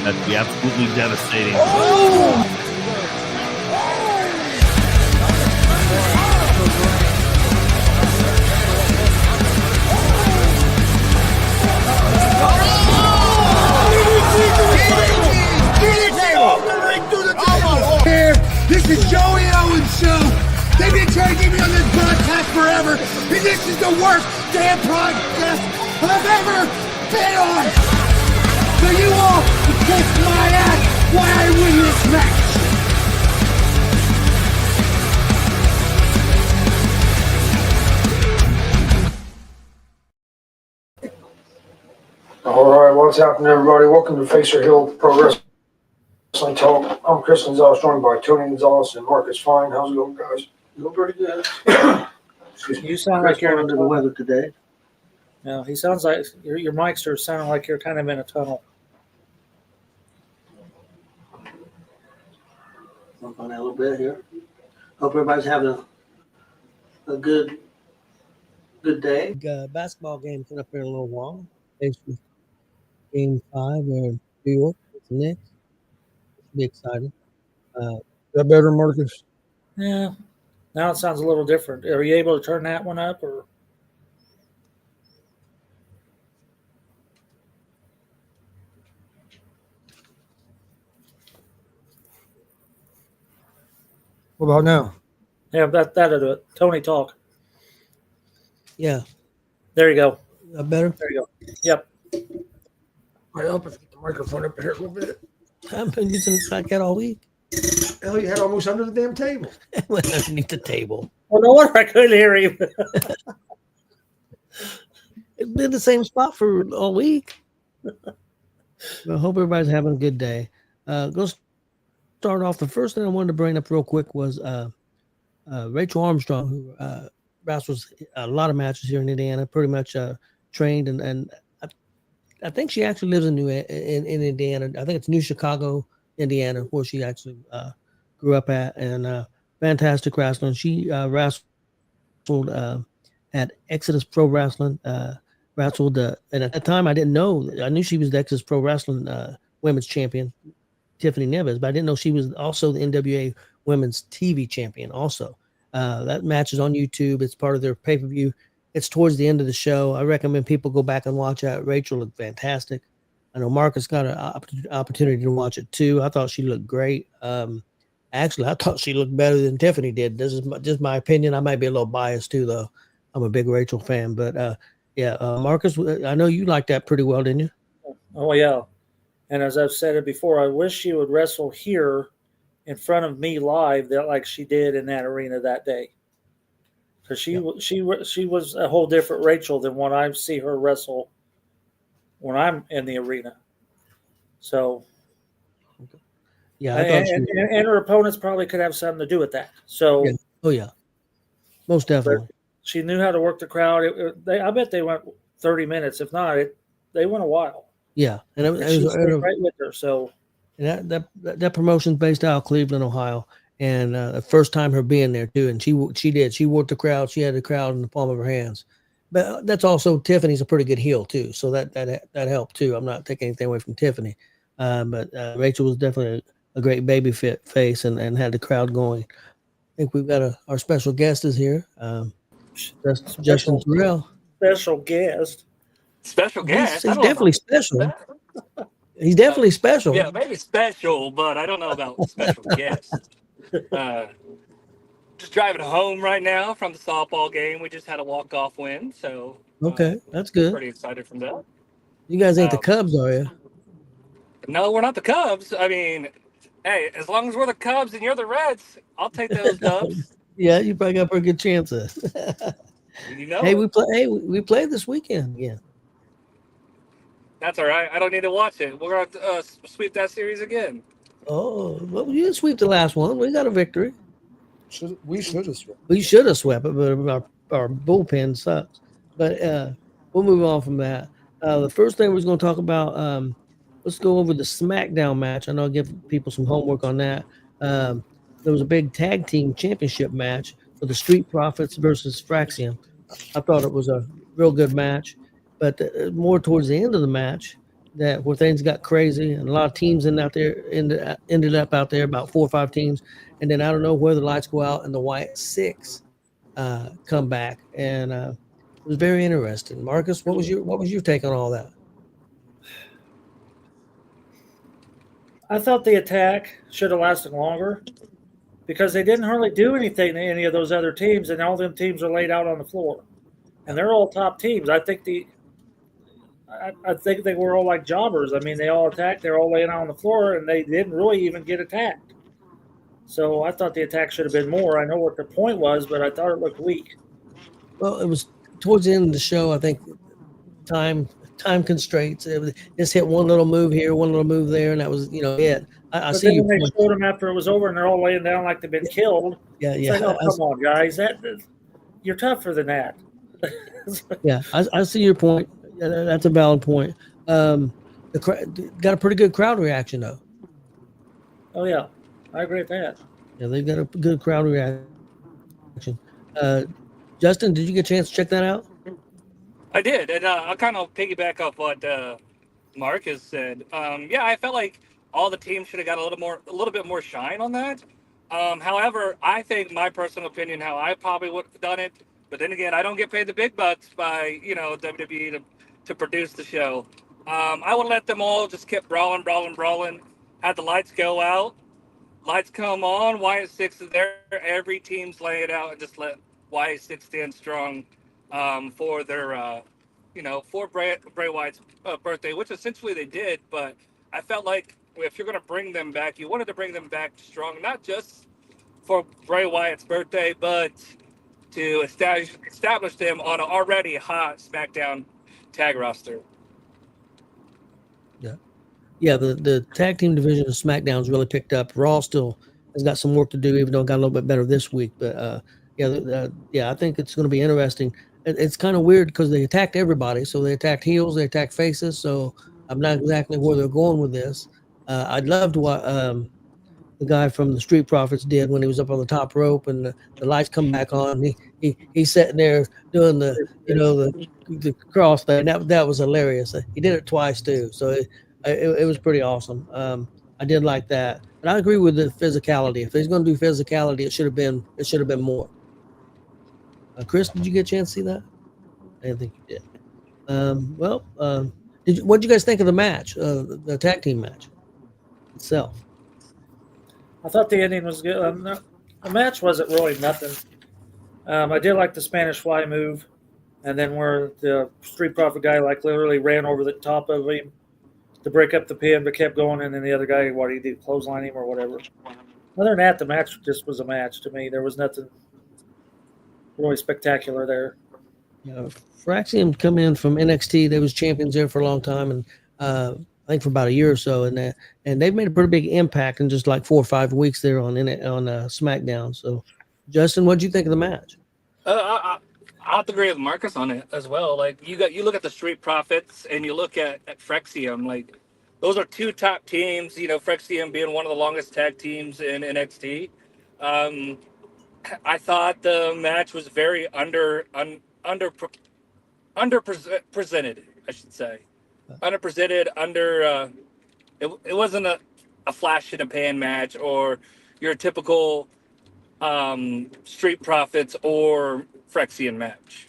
That'd be absolutely devastating. Oh! This is Joey Owens' show. They've been trying to get me on this broadcast forever, and this is the worst damn broadcast I've ever been on. So you all can kiss my ass while I win this match. All right, what's happening, everybody? Welcome to Face or Hill Pro Wrestling Talk. I'm Chris Gonzalez, joined by Tony Gonzalez and Marcus Fine. How's it going, guys? Going pretty good. Excuse me. You sound like you're under the weather today. No, he sounds like your mics are sounding like you're kind of in a tunnel. Work on that a little bit here. Hope everybody's having a good day. Basketball game coming up here in a little while. Basically, Game 5 in New York with the Knicks. Should be exciting. Is that better, Marcus? Yeah. Now it sounds a little different. Are you able to turn that one up, or? What about now? Yeah, that'll do it. Tony, talk. Yeah. There you go. Better? There you go. Yep. I help if you get the microphone up here a little bit. I've been using it like that all week. Hell, you had almost under the damn table. Underneath the table. Well, no wonder I couldn't hear you. It's been the same spot for all week. I hope everybody's having a good day. Go start off. The first thing I wanted to bring up real quick was Rachel Armstrong, who wrestles a lot of matches here in Indiana, pretty much trained and I think she actually lives in Indiana. I think it's New Chicago, Indiana, where she actually grew up at, and fantastic wrestling. She wrestled at Exodus Pro Wrestling. Wrestled, and at the time I didn't know. I knew she was the Exodus Pro Wrestling Women's Champion, Tiffany Neves, but I didn't know she was also the NWA Women's TV Champion. Also, that match is on YouTube. It's part of their pay-per-view. It's towards the end of the show. I recommend people go back and watch that. Rachel looked fantastic. I know Marcus got an opportunity to watch it too. I thought she looked great. Actually, I thought she looked better than Tiffany did. This is just my opinion. I might be a little biased too, though. I'm a big Rachel fan. But Marcus, I know you liked that pretty well, didn't you? Oh, yeah. And as I've said it before, I wish she would wrestle here in front of me live, like she did in that arena that day. Because she was a whole different Rachel than what I see her wrestle when I'm in the arena. So, yeah, and her opponents probably could have something to do with that. So, most definitely. She knew how to work the crowd. I bet they went 30 minutes. If not, they went a while. Yeah, and she was right with her. So, and that promotion's based out of Cleveland, Ohio. And the first time her being there too, and she worked the crowd. She had the crowd in the palm of her hands. But that's also Tiffany's a pretty good heel too, so that helped too. I'm not taking anything away from Tiffany, but Rachel was definitely a great baby face and had the crowd going. I think we've got our special guest is here, Justin Terrell. Special guest. Special guest. He's definitely special. He's definitely special. Yeah, maybe special, but I don't know about special guest. Just driving home right now from the softball game. We just had a walk-off win, so okay, that's good. Pretty excited from that. You guys ain't the Cubs, are you? No, we're not the Cubs. I mean, hey, as long as we're the Cubs and you're the Reds, I'll take those dubs. Yeah, you probably got a pretty good chances. Hey, we played this weekend. Yeah. That's all right. I don't need to watch it. We're going to sweep that series again. Oh, well, you didn't sweep the last one. We got a victory. We should have swept. We should have swept it, but our bullpen sucks. But we'll move on from that. The first thing we're going to talk about, let's go over the SmackDown match. I know I'll give people some homework on that. There was a big tag team championship match for the Street Profits versus Fraxium. I thought it was a real good match, but more towards the end of the match, that where things got crazy and a lot of teams ended up out there, about 4 or 5 teams, and then I don't know where the lights go out and the white six come back, and it was very interesting. Marcus, what was your take on all that? I thought the attack should have lasted longer because they didn't hardly do anything to any of those other teams, and all them teams are laid out on the floor, and they're all top teams. I think they were all like jobbers. I mean, they all attacked. They're all laying out on the floor, and they didn't really even get attacked. So I thought the attack should have been more. I know what the point was, but I thought it looked weak. Well, it was towards the end of the show. I think time constraints. Just hit one little move here, one little move there, and that was it. I But see then your when they point. showed them after it was over, and they're all laying down like they've been killed. Yeah, It's yeah. like, oh, come on, guys, you're tougher than that. Yeah, I see your point. Yeah, that's a valid point. Got a pretty good crowd reaction though. Oh yeah, I agree with that. Yeah, they've got a good crowd reaction. Justin, did you get a chance to check that out? I did, and I'll kind of piggyback off what Marcus said. Yeah, I felt like all the teams should have got a little bit more shine on that. However, I think my personal opinion, how I probably would have done it. But then again, I don't get paid the big bucks by WWE to produce the show. I would let them all just keep brawling, had the lights go out. Lights come on, YS6 is there. Every team's lay it out and just let YS6 stand strong for their, for Bray Wyatt's birthday, which essentially they did. But I felt like if you're going to bring them back, you wanted to bring them back strong, not just for Bray Wyatt's birthday, but to establish them on an already hot SmackDown tag roster. Yeah, the tag team division of SmackDown's really picked up. Raw still has got some work to do, even though it got a little bit better this week. But I think it's going to be interesting. It's kind of weird because they attacked everybody. So they attacked heels, they attacked faces. So I'm not exactly where they're going with this. I'd love to what the guy from the Street Profits did when he was up on the top rope and the lights come back on. He's sitting there doing the cross thing. That was hilarious. He did it twice too. So it was pretty awesome. I did like that, but I agree with the physicality. If he's going to do physicality, it should have been more. Chris, did you get a chance to see that? I didn't think you did. What did you guys think of the match, the tag team match itself? I thought the ending was good. The match wasn't really nothing. I did like the Spanish Fly move, and then where the Street Profit guy literally ran over the top of him to break up the pin, but kept going, and then the other guy, what did he do, clothesline him or whatever. Other than that, the match just was a match to me. There was nothing really spectacular there. Fraxium come in from NXT. They was champions there for a long time, and I think for about a year or so, and they've made a pretty big impact in just like 4 or 5 weeks there on SmackDown. So, Justin, what did you think of the match? I have to agree with Marcus on it as well. Like you look at the Street Profits and you look at Frexium, like those are 2 top teams. Frexium being one of the longest tag teams in NXT. I thought the match was very underpresented, I should say. Underpresented, it wasn't a flash in a pan match or your typical Street Profits or Frexian match.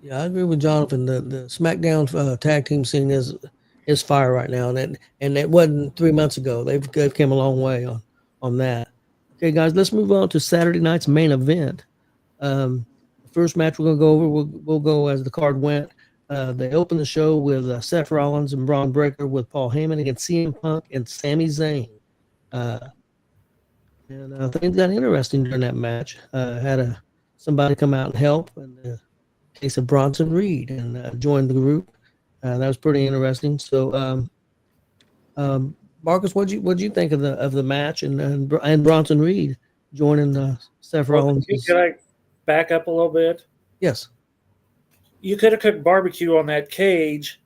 Yeah, I agree with Jonathan. The SmackDown tag team scene is fire right now, and it wasn't 3 months ago. They've come a long way on that. Okay, guys, let's move on to Saturday night's main event. The first match we're gonna go over, we'll go as the card went. They opened the show with Seth Rollins and Braun Breaker with Paul Heyman against CM Punk and Sami Zayn. And things got interesting during that match. Had somebody come out and help in the case of Bronson Reed and joined the group. That was pretty interesting. So, Marcus, what'd you think of the match and Bronson Reed joining Seth Rollins? Could I back up a little bit? Yes. You could have cooked barbecue on that cage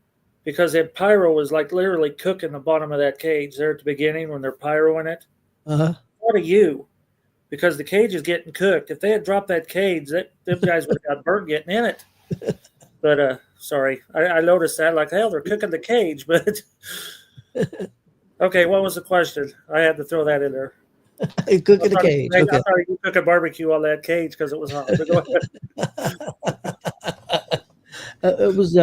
because that pyro was literally cooking the bottom of that cage there at the beginning when they're pyroing it. Uh-huh. What are you? Because the cage is getting cooked. If they had dropped that cage, them guys would have got burnt getting in it. But Sorry, I noticed that. Like hell, they're cooking the cage, but okay. What was the question? I had to throw that in there. Cook in the cage. I Okay. thought you cook a barbecue on that cage because it was hot. But go ahead. It was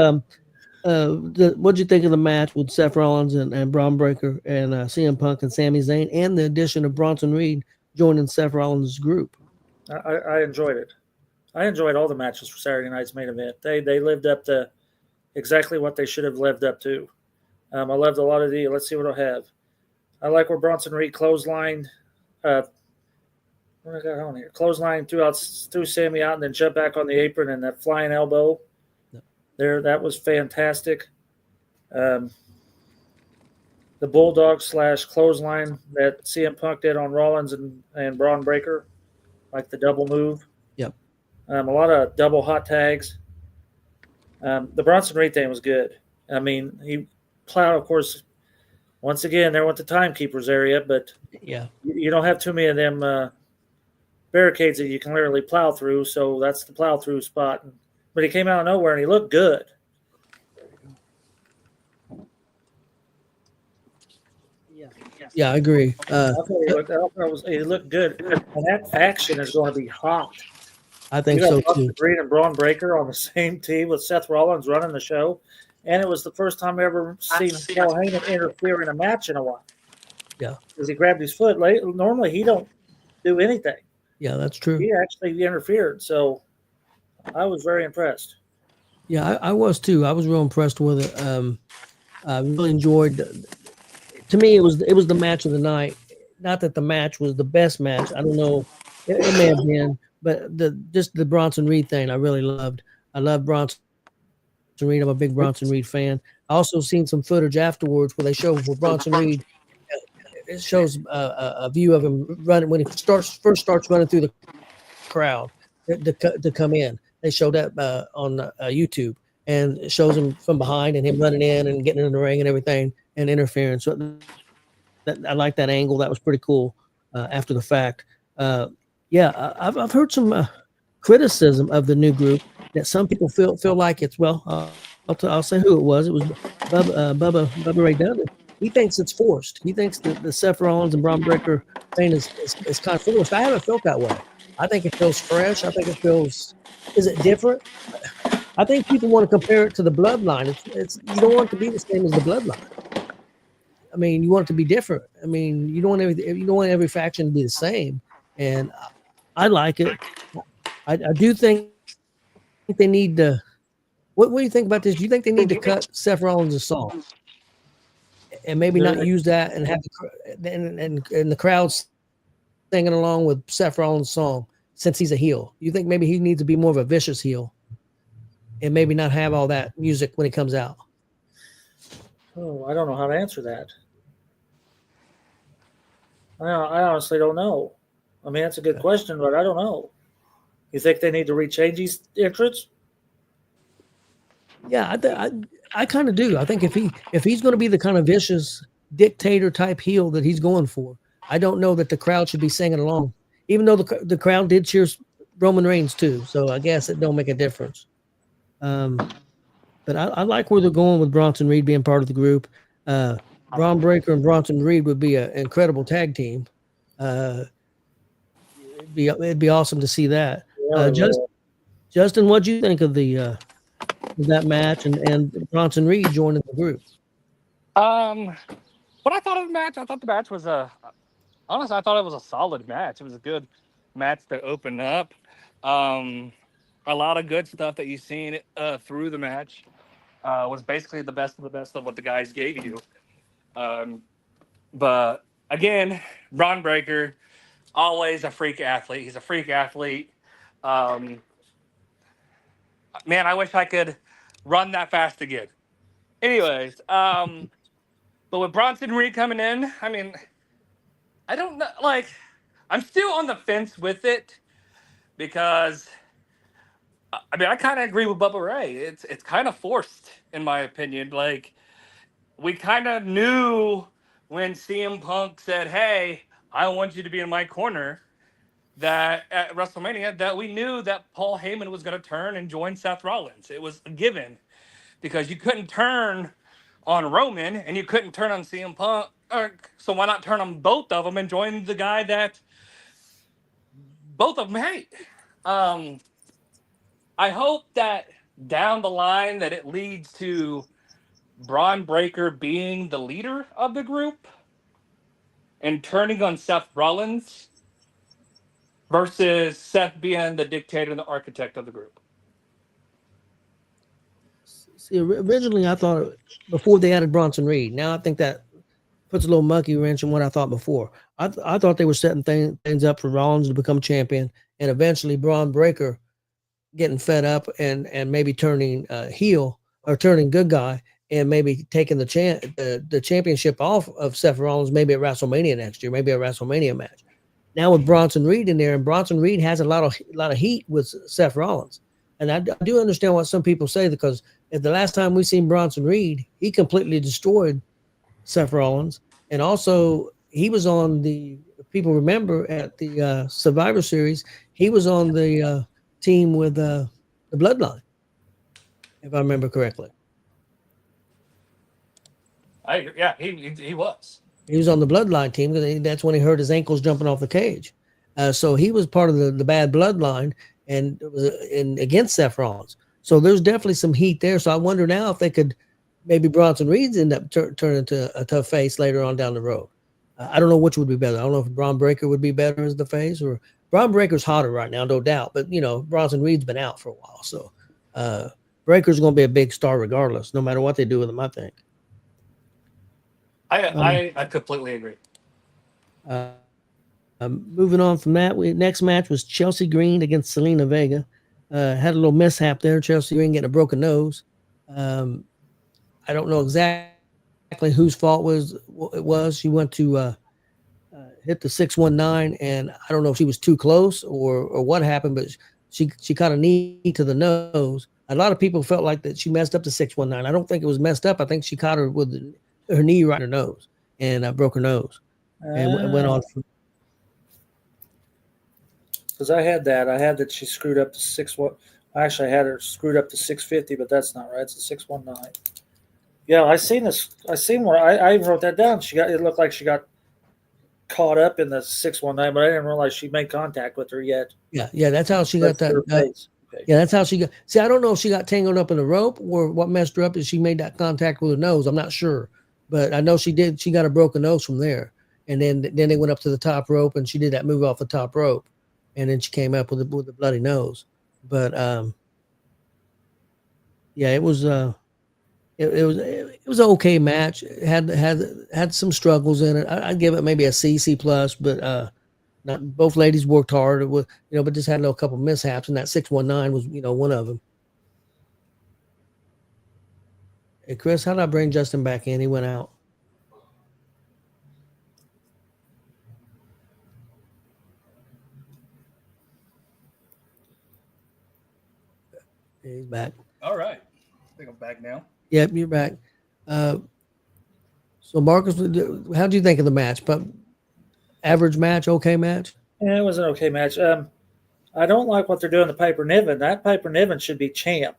what'd you think of the match with Seth Rollins and Braun Breaker and CM Punk and Sami Zayn, and the addition of Bronson Reed joining Seth Rollins' group? I enjoyed it. I enjoyed all the matches for Saturday night's main event. They lived up to exactly what they should have lived up to. I loved a lot of the. Let's see what I have. I like where Bronson Reed clotheslined. What I got on here? Clothesline threw Sammy out and then jumped back on the apron and that flying elbow. There, that was fantastic. The bulldog / clothesline that CM Punk did on Rollins and Braun Breaker, like the double move. Yep. A lot of double hot tags. The Bronson Reed thing was good. I mean, he plowed, of course. Once again, there went the timekeepers area, but Yeah. you don't have too many of them barricades that you can literally plow through. So that's the plow through spot. But he came out of nowhere and he looked good. Yeah, I agree. I thought he looked good. And that faction is going to be hot. I think You so got too. Bronson Reed and Braun Breaker on the same team with Seth Rollins running the show. And it was the first time I ever seen Paul Heyman interfere in a match in a while. Yeah. Because he grabbed his foot. Normally he don't do anything. Yeah, that's true. He actually interfered. So I was very impressed. Yeah, I was too. I was real impressed with it. I really enjoyed. To me, it was the match of the night. Not that the match was the best match. I don't know. It may have been, but just the Bronson Reed thing, I really loved. I love Bronson Reed. I'm a big Bronson Reed fan. I also seen some footage afterwards where they show where Bronson Reed. It shows a view of him running when he first starts running through the crowd to come in. They showed that on YouTube, and it shows him from behind and him running in and getting in the ring and everything and interfering. So I like that angle. That was pretty cool. After the fact, I've heard some criticism of the new group that some people feel like it's I'll say who it was. It was Bubba Ray Dudley. He thinks it's forced. He thinks that the Seth Rollins and Braun Breaker thing is kind of forced. I haven't felt that way. I think it feels fresh. I think it feels. Is it different? I think people want to compare it to the Bloodline. It's you don't want it to be the same as the Bloodline. I mean, you want it to be different. I mean, you don't want every faction to be the same. And I like it. I do think they need to. What do you think about this? Do you think they need to cut Seth Rollins' song and maybe not use that and have the crowds singing along with Seth Rollins' song since he's a heel? You think maybe he needs to be more of a vicious heel and maybe not have all that music when it comes out? Oh, I don't know how to answer that. I honestly don't know. I mean, that's a good question, but I don't know. You think they need to rechange these entrants? Yeah, I kind of do. I think if he's going to be the kind of vicious dictator type heel that he's going for, I don't know that the crowd should be singing along. Even though the crowd did cheer Roman Reigns too, so I guess it don't make a difference. But I like where they're going with Bronson Reed being part of the group. Braun Breaker and Bronson Reed would be an incredible tag team. It'd be awesome to see that. Justin, what'd you think of that match and Bronson Reed joining the group? What I thought of the match, I thought the match was honestly, I thought it was a solid match. It was a good match to open up. A lot of good stuff that you've seen through the match. Was basically the best of the best of what the guys gave you. But again, Braun Breaker, always a freak athlete. He's a freak athlete. Man, I wish I could run that fast again. Anyways, but with Bronson Reed coming in, I mean, I don't know. Like, I'm still on the fence with it because, I mean, I kind of agree with Bubba Ray. It's kind of forced, in my opinion. Like, we kind of knew when CM Punk said, "Hey, I want you to be in my corner," that at WrestleMania, that we knew that Paul Heyman was going to turn and join Seth Rollins. It was a given. because you couldn't turn on Roman and you couldn't turn on CM Punk. So why not turn on both of them and join the guy that both of them hate? I hope that down the line that it leads to Braun Breaker being the leader of the group and turning on Seth Rollins versus Seth being the dictator and the architect of the group. See, originally I thought before they added Bronson Reed. Now I think that puts a little monkey wrench in what I thought before. I thought they were setting things up for Rollins to become champion, and eventually Braun Breaker getting fed up and maybe turning heel or turning good guy and maybe taking the championship off of Seth Rollins, maybe at WrestleMania next year, maybe a WrestleMania match. Now with Bronson Reed in there, and Bronson Reed has a lot of heat with Seth Rollins. And I do understand what some people say, because if the last time we seen Bronson Reed, he completely destroyed Seth Rollins. And also he was on if people remember at the Survivor Series, he was on the team with the Bloodline, if I remember correctly. He was. He was on the Bloodline team because that's when he hurt his ankles jumping off the cage. So he was part of the bad Bloodline and against Seth Rollins. So there's definitely some heat there. So I wonder now if they could, maybe Bronson Reed's end up turn into a tough face later on down the road. I don't know which would be better. I don't know if Braun Breaker would be better as the face, or Braun Breaker's hotter right now, no doubt. But, Bronson Reed's been out for a while. So Breaker's going to be a big star regardless, no matter what they do with him, I think. I completely agree. Moving on from that, next match was Chelsea Green against Selena Vega. Had a little mishap there. Chelsea Green getting a broken nose. I don't know exactly whose fault it was. She went to hit the 619, and I don't know if she was too close or what happened, but she caught a knee to the nose. A lot of people felt like that she messed up the 619. I don't think it was messed up. I think she caught her with her knee right in her nose and broke her nose and went on. Because I had that she screwed up to 6-1. Actually, I had her screwed up to 650, but that's not right. It's a 619. Yeah, I seen this. I seen where I wrote that down. It looked like she got caught up in the 619, but I didn't realize she made contact with her yet. Yeah, that's how she got that. Okay. Yeah, that's how she got. See, I don't know if she got tangled up in the rope or what messed her up is she made that contact with her nose. I'm not sure, but I know she did. She got a broken nose from there, and then they went up to the top rope and she did that move off the top rope, and then she came up with a bloody nose. But yeah, it was an okay match. It had some struggles in it. I'd give it maybe a C plus, but not both ladies worked hard with, but just had a couple mishaps, and that 619 was one of them. Hey Chris, how did I bring Justin back in? He went out. He's back. All right. I think I'm back now. Yep, you're back. So Marcus, how do you think of the match? But average match, okay match? Yeah, it was an okay match. I don't like what they're doing to Piper Niven. That Piper Niven should be champ,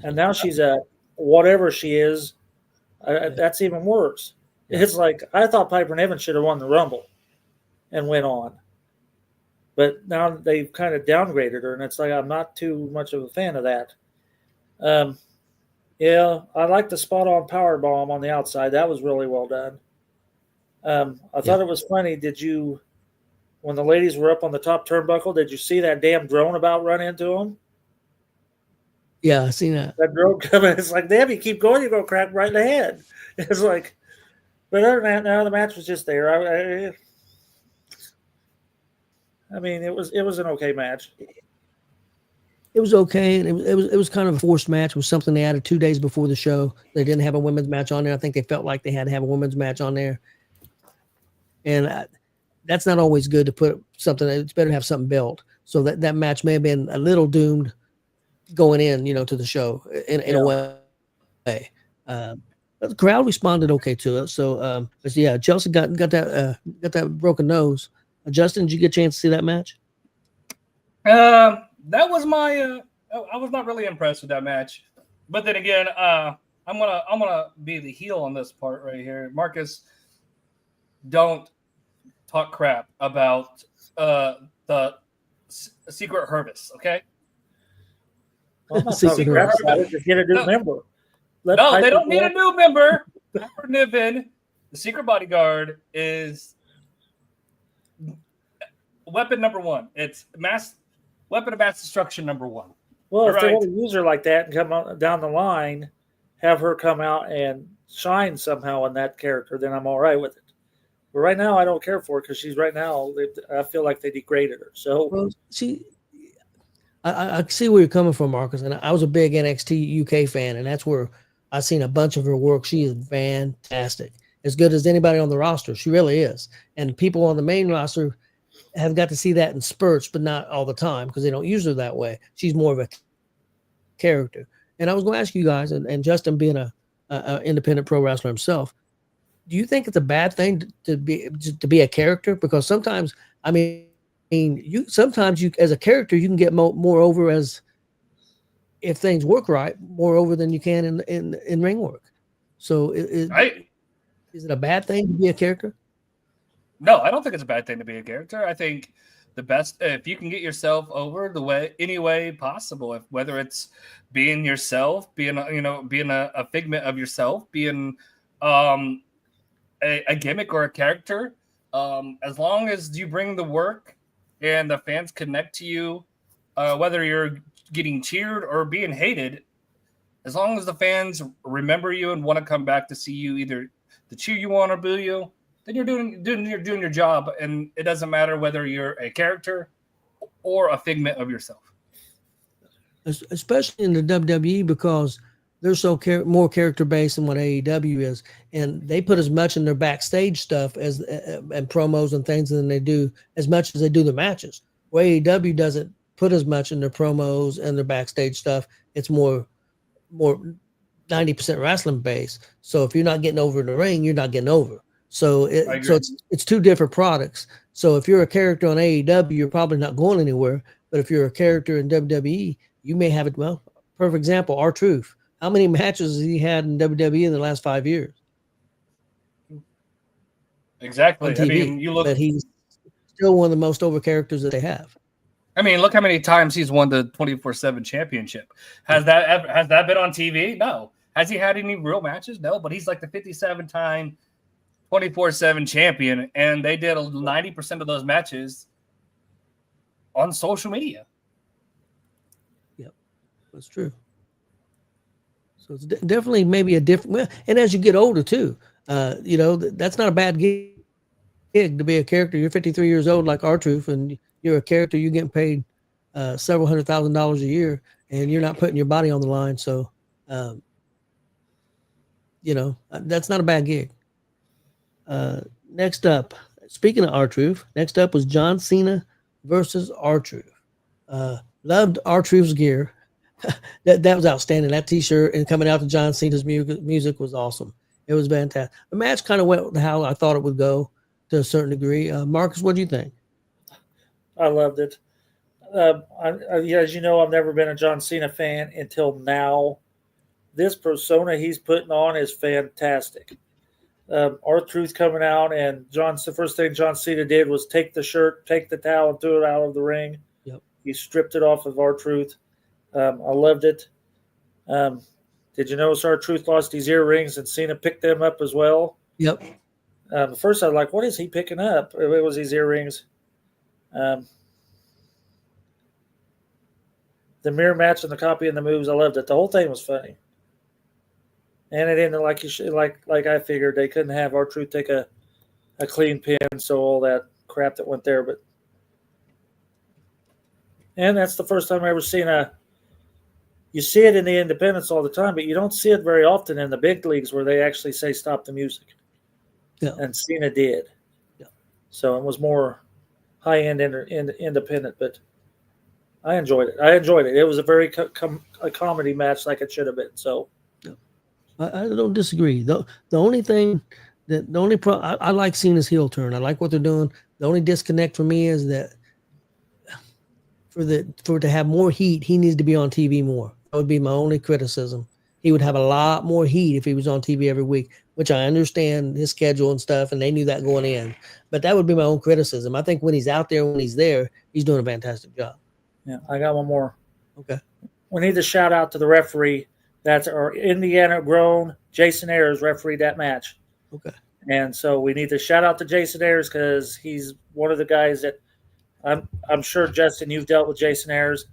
and now she's a whatever she is. That's even worse. It's like I thought Piper Niven should have won the Rumble and went on, but now they've kind of downgraded her, and it's like I'm not too much of a fan of that. Yeah, I like the spot on power bomb on the outside. That was really well done. I thought it was funny. When the ladies were up on the top turnbuckle, did you see that damn drone about run into them? Yeah, I seen that. That drone coming. It's like, damn, you keep going, you're going to crack right in the head. It's like, but other than that, no, the match was just there. I mean, it was an okay match. It was okay, and it was kind of a forced match. It was something they added 2 days before the show. They didn't have a women's match on there. I think they felt like they had to have a women's match on there, and that's not always good to put something. It's better to have something built. So that match may have been a little doomed going in, to the show in a way. But the crowd responded okay to it. So, yeah, Chelsea got that broken nose. Justin, did you get a chance to see that match? That was my. I was not really impressed with that match. But then again, I'm gonna be the heel on this part right here. Marcus, don't talk crap about the Secret Harvest, okay? Well, I'm not Secret talking crap Harvest. about it. Just get a new No. member. Let No, they Piper don't need go. a new member. Piper Niven, the Secret Bodyguard, is weapon number one. It's weapon of mass destruction number one. Well, if they Right. want to use her like that and come on, down the line, have her come out and shine somehow in that character, then I'm all right with it. But right now, I don't care for her because she's right now. I feel like they degraded her. So Well, I see where you're coming from, Marcus, and I was a big NXT UK fan, and that's where I've seen a bunch of her work. She is fantastic, as good as anybody on the roster. She really is, and people on the main roster have got to see that in spurts, but not all the time because they don't use her that way. She's more of a character. And I was going to ask you guys, and Justin being a independent pro wrestler himself, do you think it's a bad thing to be a character? Because sometimes, I mean, you as a character you can get more over as if things work right, more over than you can in ring work. So is it a bad thing to be a character? No, I don't think it's a bad thing to be a character. I think the best if you can get yourself over any way possible, whether it's being yourself, being a figment of yourself, being a gimmick or a character, as long as you bring the work and the fans connect to you, whether you're getting cheered or being hated, as long as the fans remember you and want to come back to see you, either to cheer you on or boo you, then you're doing your job, and it doesn't matter whether you're a character or a figment of yourself. Especially in the WWE, because they're so more character based than what AEW is, and they put as much in their backstage stuff as and promos and things than they do as much as they do the matches. Where AEW doesn't put as much in their promos and their backstage stuff. It's more 90% wrestling based. So if you're not getting over in the ring, you're not getting over. So it's two different products. So if you're a character on AEW, you're probably not going anywhere. But if you're a character in WWE, you may have it. Well, perfect example, R-Truth. How many matches has he had in WWE in the last 5 years? Exactly. On TV. I mean, you look. But he's still one of the most over characters that they have. I mean, look how many times he's won the 24/7 championship. Has that been on TV? No. Has he had any real matches? No. But he's like the 57-time 24/7 champion, and they did 90% of those matches on social media. Yep, that's true. So it's definitely maybe a different. Well, and as you get older too, that's not a bad gig to be a character. You're 53 years old, like R-Truth, and you're a character. You're getting paid several $100,000 a year, and you're not putting your body on the line. So, that's not a bad gig. Next up, speaking of R-Truth, next up was John Cena versus R-Truth. Loved R-Truth's gear. that was outstanding. That T-shirt and coming out to John Cena's music was awesome. It was fantastic. The match kind of went how I thought it would go to a certain degree. Marcus, what do you think? I loved it. As you know, I've never been a John Cena fan until now. This persona he's putting on is fantastic. R-Truth coming out, and the first thing John Cena did was take the shirt, take the towel, and threw it out of the ring. Yep. He stripped it off of R-Truth. I loved it. Did you notice R-Truth lost his earrings and Cena picked them up as well? Yep. At first I was like, what is he picking up? It was his earrings. The mirror match and the copy and the moves, I loved it. The whole thing was funny. And it ended like I figured they couldn't have R-Truth take a clean pin, so all that crap that went there. And that's the first time I ever seen you see it in the independents all the time, but you don't see it very often in the big leagues where they actually say stop the music. Yeah. And Cena did. Yeah. So it was more high-end independent, but I enjoyed it. It was a very a comedy match like it should have been. So I don't disagree. The only thing I like Cena's heel turn. I like what they're doing. The only disconnect for me is that for it to have more heat, he needs to be on TV more. That would be my only criticism. he would have a lot more heat if he was on TV every week, which I understand his schedule and stuff, and they knew that going in. But that would be my own criticism. I think when he's out there, when he's there, he's doing a fantastic job. Yeah, I got one more. Okay. We need to shout out to the referee. That's our Indiana grown Jason Ayers refereed that match. Okay. And so we need to shout out to Jason Ayers because he's one of the guys that I'm sure, Justin, you've dealt with Jason Ayers.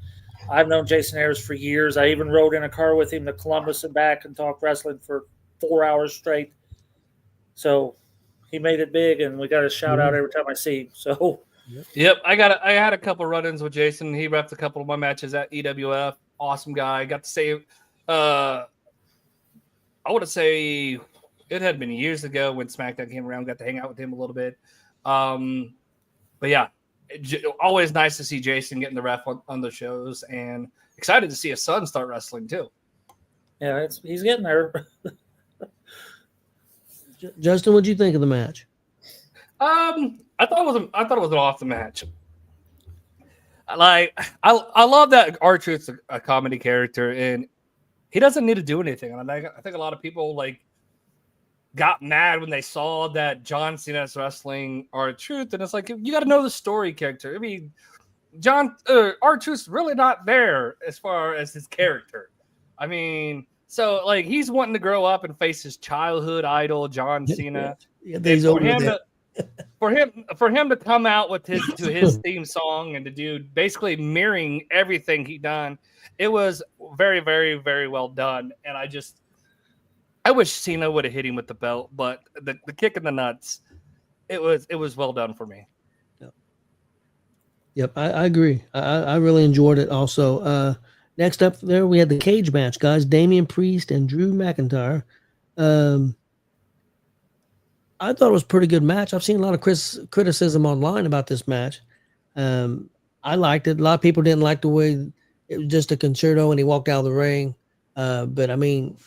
I've known Jason Ayers for years. I even rode in a car with him to Columbus and back and talked wrestling for 4 hours straight. So he made it big, and we got to shout out every time I see him. So, yep, I had a couple run-ins with Jason. He repped a couple of my matches at EWF. Awesome guy. Got to say, I want to say it had been years ago when SmackDown came around. Got to hang out with him a little bit. But yeah. Always nice to see Jason getting the ref on the shows, and excited to see his son start wrestling too. Yeah, he's getting there. Justin, what do you think of the match? I thought it was an awesome match. Like I love that R-Truth's a comedy character, and he doesn't need to do anything. And I think a lot of people got mad when they saw that John Cena's wrestling R-Truth, and it's like, you got to know the story character. I mean, R-Truth's really not there as far as his character. I mean, so he's wanting to grow up and face his childhood idol, John Cena. For him to come out with his theme song and to do basically mirroring everything he done, it was very, very, very well done. And I wish Cena would have hit him with the belt, but the kick in the nuts, it was well done for me. Yep, I agree. I really enjoyed it also. Next up there, we had the cage match, guys. Damian Priest and Drew McIntyre. I thought it was a pretty good match. I've seen a lot of criticism online about this match. I liked it. A lot of people didn't like the way it was just a concerto and he walked out of the ring. But I mean,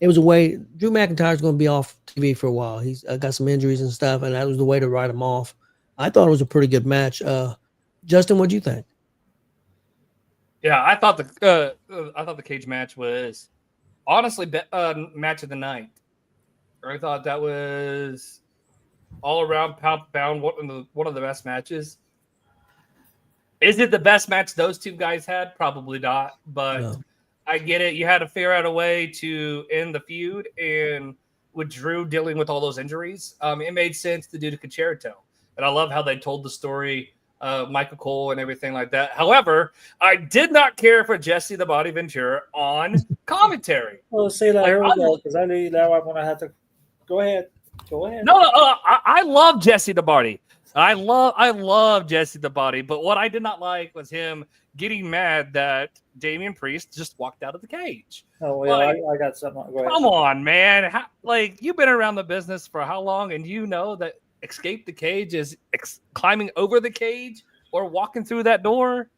it was a way. Drew McIntyre's going to be off TV for a while. He's got some injuries and stuff, and that was the way to write him off. I thought it was a pretty good match. Justin, what do you think? Yeah, I thought the cage match was honestly match of the night. I thought that was all around pound for pound one of the best matches. Is it the best match those two guys had? Probably not, but. No. I get it. You had to figure out a way to end the feud, and with Drew dealing with all those injuries, it made sense to do the concerto. And I love how they told the story, Michael Cole and everything like that. However, I did not care for Jesse the Body Ventura on commentary. Well, say that earlier because I knew now I'm going to have to go ahead. Go ahead. No, I love Jesse the Body. I love Jesse the Body, but what I did not like was him getting mad that Damian Priest just walked out of the cage. Oh, yeah, I got something. Go ahead. Come on, man. You've been around the business for how long, and you know that escape the cage is climbing over the cage or walking through that door?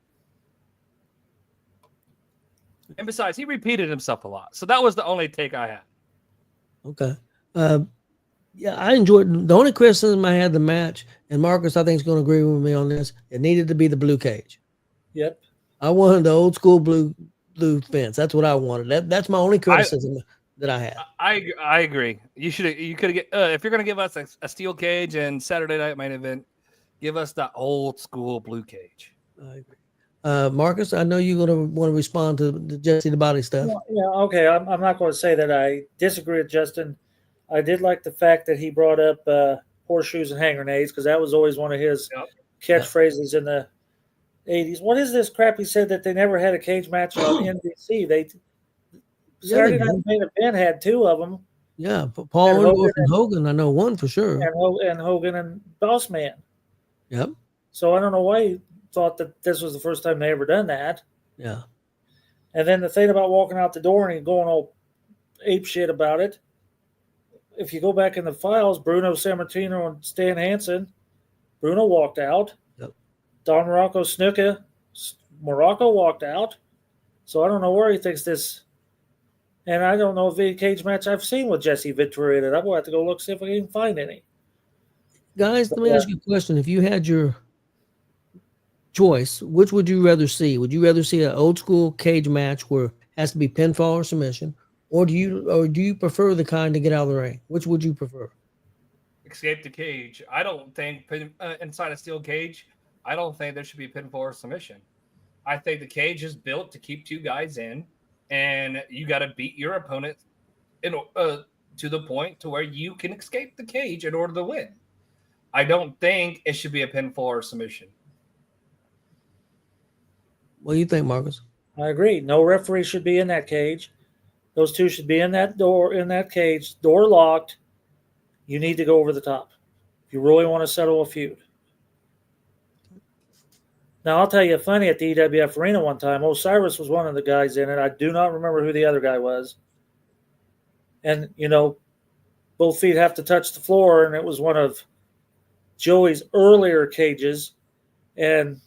And besides, he repeated himself a lot. So that was the only take I had. Okay. Yeah, I enjoyed the only criticism I had the match, and Marcus, I think, is going to agree with me on this. It needed to be the blue cage. Yep. I wanted the old school blue fence. That's what I wanted. That's my only criticism that I had. I agree. You could get if you're going to give us a steel cage and Saturday Night Main Event, give us the old school blue cage. I agree. Marcus, I know you're going to want to respond to the Jesse the Body stuff. Yeah, okay. I'm not going to say that I disagree with Justin. I did like the fact that he brought up horseshoes and hand grenades because that was always one of his catchphrases in the 80s. What is this crap he said that they never had a cage match on NBC? Saturday Night Main Event had 2 of them. Yeah, Paul and Hogan, I know one for sure. And Hogan and Boss Man. Yep. So I don't know why he thought that this was the first time they ever done that. Yeah. And then the thing about walking out the door and going all ape shit about it. If you go back in the files, Bruno Sammartino and Stan Hansen, Bruno walked out. Yep. Don Morocco walked out. So I don't know where he thinks this. And I don't know if any cage match I've seen with Jesse Ventura in it. I'm going to have to go look, see if I can find any. Guys, let me ask you a question. If you had your choice, which would you rather see? Would you rather see an old school cage match where has to be pinfall or submission, or do you prefer the kind to get out of the ring? Which would you prefer? Escape the cage. I don't think inside a steel cage, I don't think there should be pinfall or submission. I think the cage is built to keep two guys in, and you got to beat your opponent to the point to where you can escape the cage in order to win. I don't think it should be a pinfall or submission. What do you think, Marcus? I agree. No referee should be in that cage. Those two should be in that cage, door locked. You need to go over the top if you really want to settle a feud. Now, I'll tell you funny at the EWF Arena one time. Osiris was one of the guys in it. I do not remember who the other guy was. And, both feet have to touch the floor, and it was one of Joey's earlier cages. And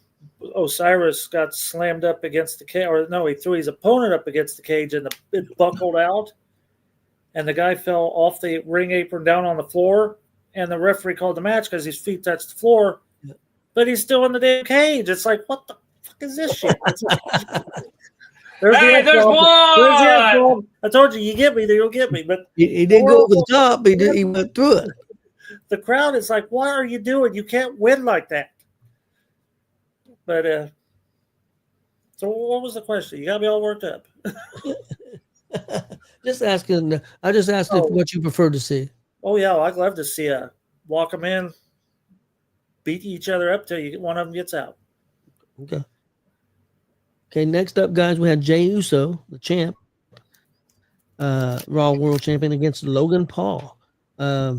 Osiris got slammed up against the cage. Or, no, he threw his opponent up against the cage, and it buckled out. And the guy fell off the ring apron down on the floor. And the referee called the match because his feet touched the floor. But he's still in the damn cage. It's like, what the fuck is this shit? There's one! I told you get me, you'll get me. But he didn't go over the top. He went through it. The crowd is like, what are you doing? You can't win like that. But, so what was the question? You got me all worked up. Just asking. I just asked what you prefer to see. Oh, yeah. I'd love to see walk them in, beat each other up till one of them gets out. Okay. Okay, next up, guys, we had Jey Uso, the champ, Raw World Champion, against Logan Paul. I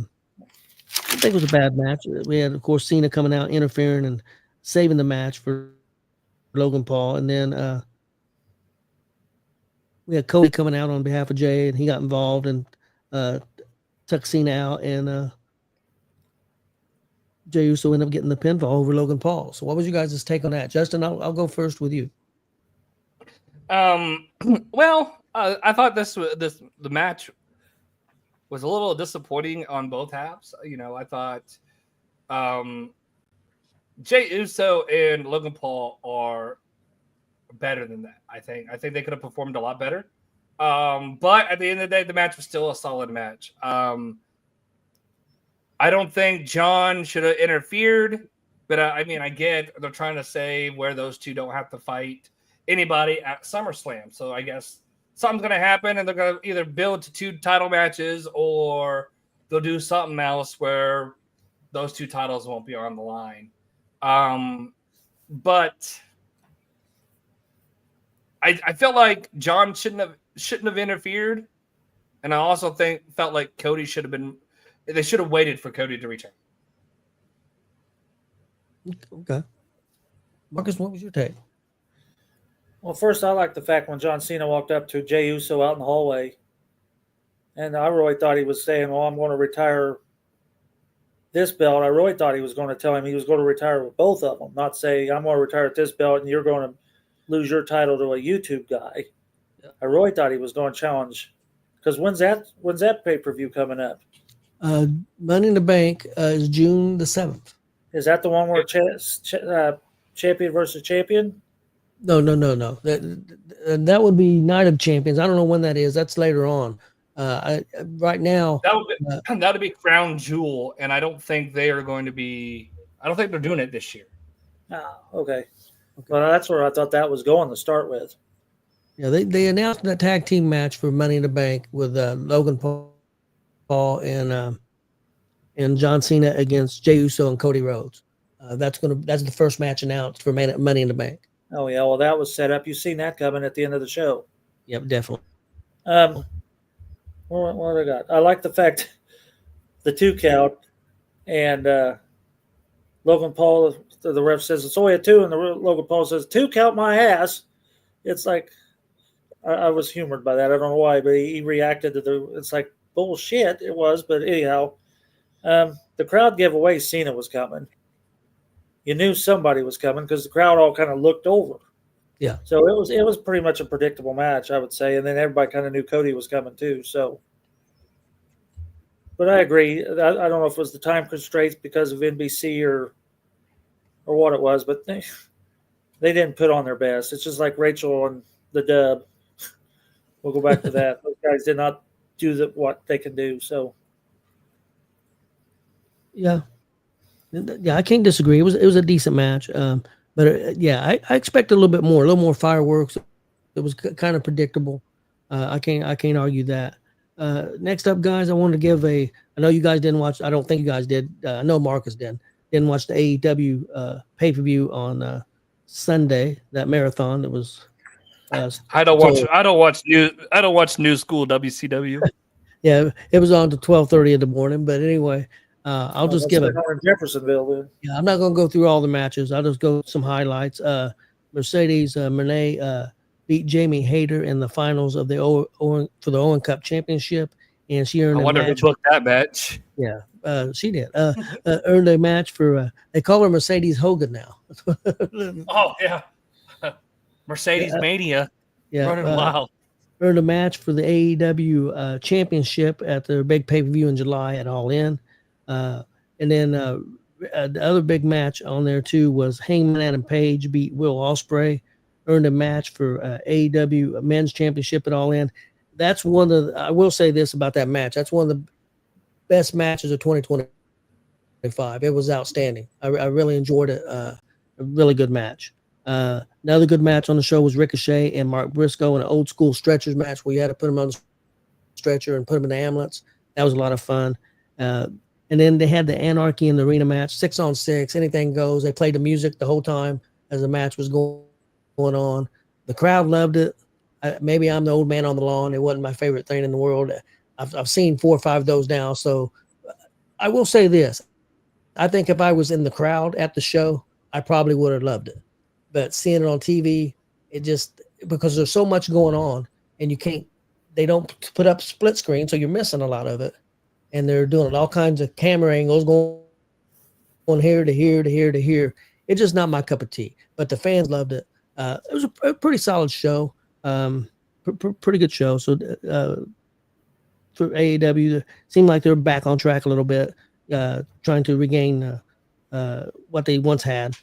think it was a bad match. We had, of course, Cena coming out, interfering and saving the match for Logan Paul. And then we had Cody coming out on behalf of Jey, and he got involved and took Cena out, and Jey Uso ended up getting the pinfall over Logan Paul. So what was you guys' take on that? Justin, I'll go first with you. Well, I thought the match was a little disappointing on both halves. I thought Jey Uso and Logan Paul are better than that. I think they could have performed a lot better. But at the end of the day, the match was still a solid match. I don't think John should have interfered, but I get they're trying to say where those two don't have to fight anybody at SummerSlam. So I guess something's going to happen, and they're going to either build to two title matches, or they'll do something else where those two titles won't be on the line. But I felt like John shouldn't have interfered, and I also felt like Cody should have been. They should have waited for Cody to return. Okay, Marcus, what was your take? Well, first, I like the fact when John Cena walked up to Jey Uso out in the hallway, and I really thought he was saying, well, I'm going to retire this belt. I really thought he was going to tell him he was going to retire with both of them, not say, I'm going to retire at this belt and you're going to lose your title to a YouTube guy. Yeah. I really thought he was going to challenge. Because when's that pay-per-view coming up? Money in the Bank is June the 7th. Is that the one where champion versus champion? No. That would be Night of Champions. I don't know when that is. That's later on. Right now, that would be Crown Jewel, and I don't think they are going to be. I don't think they're doing it this year. Oh, okay. Well, that's where I thought that was going to start with. Yeah, they announced that tag team match for Money in the Bank with Logan Paul and John Cena against Jey Uso and Cody Rhodes. That's the first match announced for Money in the Bank. Oh yeah, well that was set up. You've seen that coming at the end of the show. Yep, definitely. What do I got? I like the fact the 2 count and Logan Paul. The ref says it's only a 2, and Logan Paul says 2 count my ass. It's like I was humored by that. I don't know why, but he reacted to it's like bullshit. It was, but anyhow, the crowd gave away Cena was coming. You knew somebody was coming because the crowd all kind of looked over. Yeah. So it was pretty much a predictable match, I would say, and then everybody kind of knew Cody was coming too. So, but I agree. I don't know if it was the time constraints because of NBC or what it was, but they didn't put on their best. It's just like Rachel and the dub. we'll go back to that. Those guys did not do what they can do. So Yeah, yeah, I can't disagree. It was a decent match. But yeah, I expect a little more fireworks. It was kind of predictable. I can't argue that. Next up, guys, I want to give a. I know you guys didn't watch. I don't think you guys did. I know Marcus didn't watch the AEW pay per view on Sunday. That marathon that was. I don't watch. So, I don't watch new. I don't watch New School WCW. yeah, it was on to 12:30 in the morning. But anyway, I'll just that's give been on in Jeffersonville. Then. Yeah, I'm not going to go through all the matches. I'll just go some highlights. Mercedes Moné beat Jamie Hayter in the finals of the for the Owen Cup Championship, and she earned I a wonder who match. booked that match. Yeah, she did. Earned a match for. They call her Mercedes Hogan now. Oh yeah, Mercedes Mania. Yeah, Running wild. earned a match for the AEW Championship at their big pay per view in July at All In. And then the other big match on there too was Hangman Adam Page beat Will Ospreay, earned a match for AEW Men's Championship at All In. That's one of I will say this about that match. That's one of the best matches of 2025. It was outstanding. I really enjoyed it. A really good match. Another good match on the show was Ricochet and Mark Briscoe in an old school stretchers match where you had to put them on the stretcher and put them in the ambulance. That was a lot of fun. And then they had the Anarchy in the arena match, 6-on-6, anything goes. They played the music the whole time as the match was going on. The crowd loved it. Maybe I'm the old man on the lawn. It wasn't my favorite thing in the world. I've seen 4 or 5 of those now. So I will say this. I think if I was in the crowd at the show, I probably would have loved it. But seeing it on TV, it just, because there's so much going on and they don't put up split screen, so you're missing a lot of it. And they're doing all kinds of camera angles going here to here to here to here. It's just not my cup of tea. But the fans loved it. It was a pretty solid show. Pretty good show. So for AEW, it seemed like they're back on track a little bit, trying to regain what they once had.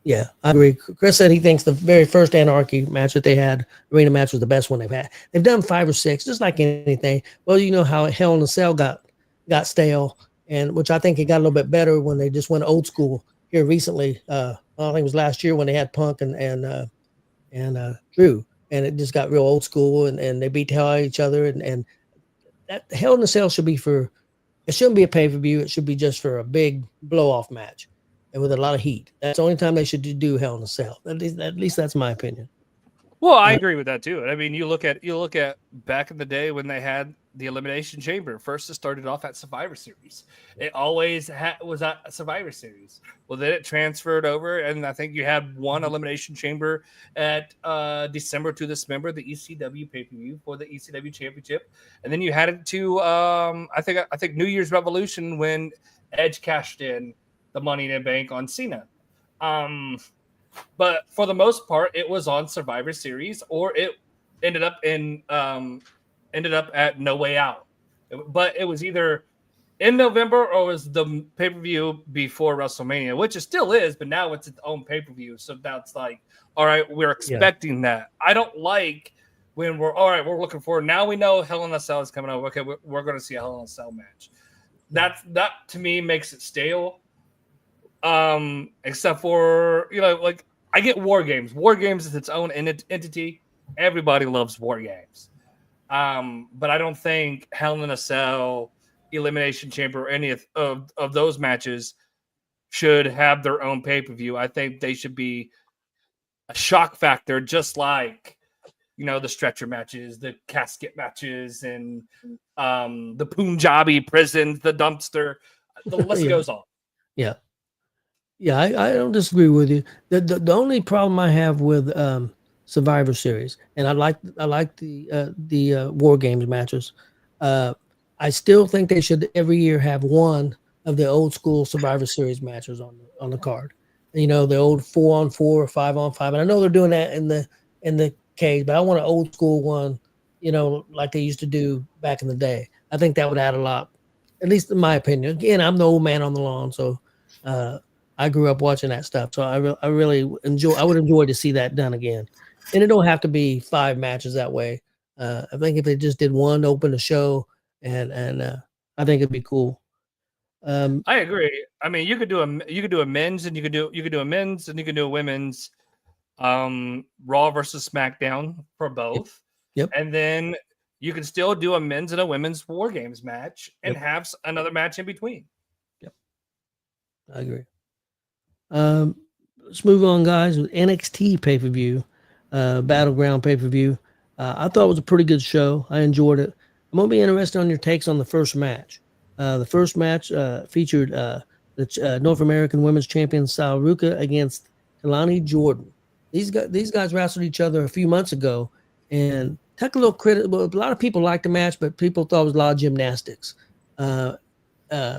Yeah, I agree. Chris said he thinks the very first Anarchy match that they had, arena match, was the best one they've had. They've done 5 or 6, just like anything. Well, you know how Hell in a Cell got stale, and which I think it got a little bit better when they just went old school here recently. I think it was last year when they had Punk and Drew, and it just got real old school, and they beat the hell out of each other. And that Hell in a Cell should be it shouldn't be a pay-per-view. It should be just for a big blow-off match. And with a lot of heat. That's the only time they should do Hell in a Cell. At least that's my opinion. Well, I agree with that too. I mean, you look at back in the day when they had the Elimination Chamber. First, it started off at Survivor Series. It always was at Survivor Series. Well, then it transferred over, and I think you had one Elimination Chamber at December to Dismember, the ECW pay-per-view for the ECW Championship, and then you had it to I think New Year's Revolution when Edge cashed in the Money in the Bank on Cena. But for the most part, it was on Survivor Series, or it ended up at No Way Out. But it was either in November or it was the pay-per-view before WrestleMania, which it still is, but now it's its own pay-per-view. So that's like, all right, we're expecting that. I don't like when we're looking forward. Now we know Hell in a Cell is coming up. Okay, we're going to see a Hell in a Cell match. That to me makes it stale. Except for, like, I get War Games. War Games is its own entity. Everybody loves War Games. But I don't think Hell in a Cell, Elimination Chamber, or any of those matches should have their own pay-per-view. I think they should be a shock factor, just like, the stretcher matches, the casket matches, and the Punjabi prisons, the dumpster. The list goes on. Yeah. Yeah, I don't disagree with you. The only problem I have with Survivor Series, and I like the War Games matches. I still think they should every year have one of the old school Survivor Series matches on the card. The old 4-on-4 or 5-on-5. And I know they're doing that in the cage, but I want an old school one, like they used to do back in the day. I think that would add a lot, at least in my opinion. Again, I'm the old man on the lawn, so I grew up watching that stuff, so I really enjoy. I would enjoy to see that done again, and it don't have to be 5 matches that way. I think if they just did one to open the show, and I think it'd be cool. I agree. I mean, you could do a men's and you could do a men's and you could do a women's Raw versus SmackDown for both. Yep. And then you can still do a men's and a women's War Games match and Yep. have another match in between. Yep. I agree. Let's move on, guys, with NXT pay-per-view, Battleground pay-per-view. I thought it was a pretty good show. I enjoyed it. I'm going to be interested on your takes on the first match. The first match featured the North American Women's Champion Sal Ruka against Kalani Jordan. These guys wrestled each other a few months ago, and took a little credit. Well, a lot of people liked the match, but people thought it was a lot of gymnastics, a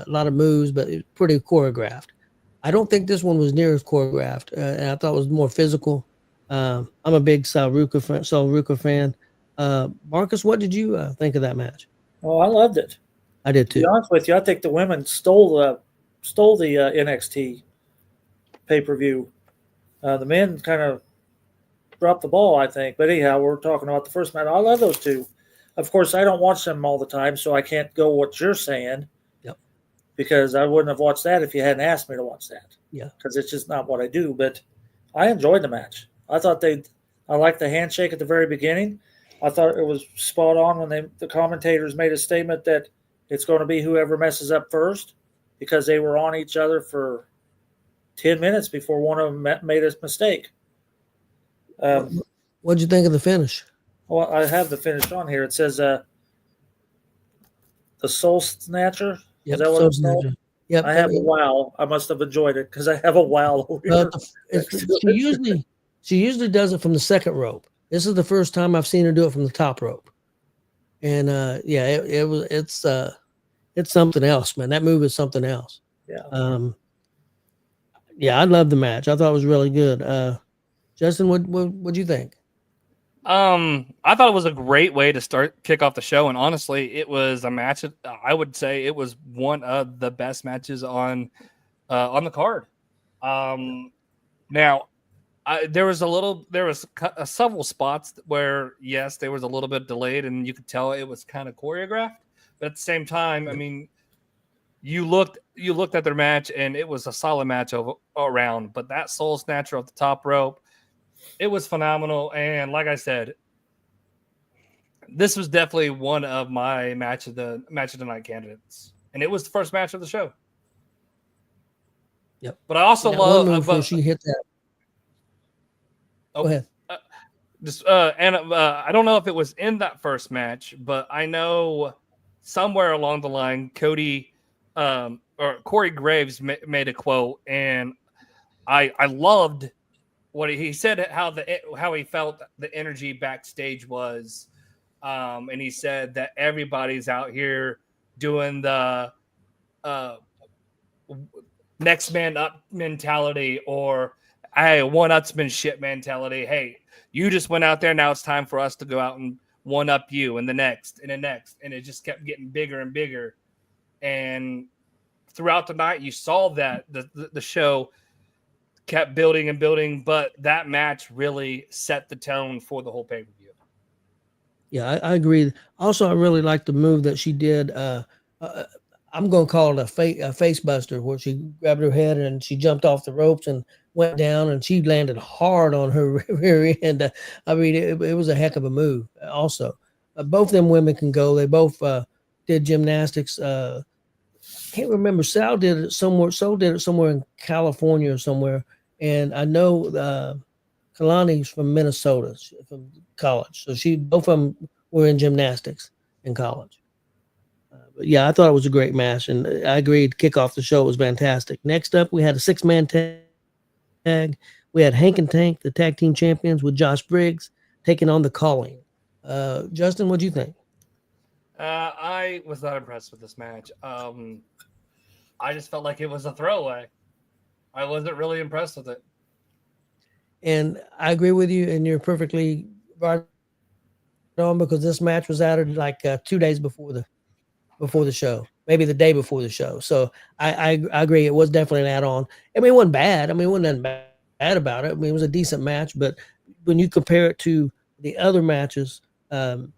lot of moves, but it was pretty choreographed. I don't think this one was near as choreographed, and I thought it was more physical. I'm a big Sal Ruka fan. Marcus, what did you think of that match? Oh, I loved it. I did To be too. honest with you, I think the women stole the NXT pay-per-view. The men kind of dropped the ball, I think. But anyhow, we're talking about the first match. I love those two. Of course, I don't watch them all the time, so I can't go what you're saying. Yep. Because I wouldn't have watched that if you hadn't asked me to watch that. Yeah. Because it's just not what I do. But I enjoyed the match. I liked the handshake at the very beginning. I thought it was spot on when the commentators made a statement that it's going to be whoever messes up first, because they were on each other for 10 minutes before one of them made a mistake. What'd you think of the finish? Well, I have the finish on here. It says the Soul Snatcher. Yep, Is that what Soul it's called? Snatcher. Yep. I have a wow. I must have enjoyed it because I have a wow over here. She usually does it from the second rope. This is the first time I've seen her do it from the top rope. And it's something else, man. That move is something else. Yeah. I love the match. I thought it was really good. Justin, what'd you think? I thought it was a great way to kick off the show, and honestly, it was a match. I would say it was one of the best matches on the card. Now, there was several spots where yes, there was a little bit delayed, and you could tell it was kind of choreographed. But at the same time, I mean, you looked at their match, and it was a solid match around. But that Soul Snatcher off the top rope, it was phenomenal. And like I said, this was definitely one of my match of the night candidates, and it was the first match of the show. Yep. But I also love she hit that. Go ahead. I don't know if it was in that first match, but I know somewhere along the line, Corey Graves made a quote, and I loved what he said, how he felt the energy backstage was, and he said that everybody's out here doing the next man up mentality, or hey, one-upsmanship mentality. Hey, you just went out there. Now it's time for us to go out and one-up you and the next and the next. And it just kept getting bigger and bigger. And throughout the night, you saw that the show kept building and building, but that match really set the tone for the whole pay-per-view. Yeah, I agree. Also, I really liked the move that she did. I'm going to call it a face buster, where she grabbed her head and she jumped off the ropes and went down, and she landed hard on her rear end. I mean, it was a heck of a move. Also, both them women can go. They both did gymnastics. I can't remember. Sal did it somewhere. So did it somewhere in California or somewhere. And I know Kalani's from Minnesota, from college. So both of them were in gymnastics in college. But yeah, I thought it was a great match, and I agreed. Kick off the show was fantastic. Next up, we had a 6-man tag. We had Hank and Tank, the tag team champions, with Josh Briggs taking on the Calling. Justin, what'd you think? I was not impressed with this match. I just felt like it was a throwaway. I wasn't really impressed with it. And I agree with you, and you're perfectly right on, because this match was added like 2 days before the show. maybe the day before the show. So I agree. It was definitely an add-on. I mean, it wasn't bad. I mean, it wasn't nothing bad about it. I mean, it was a decent match, but when you compare it to the other matches, the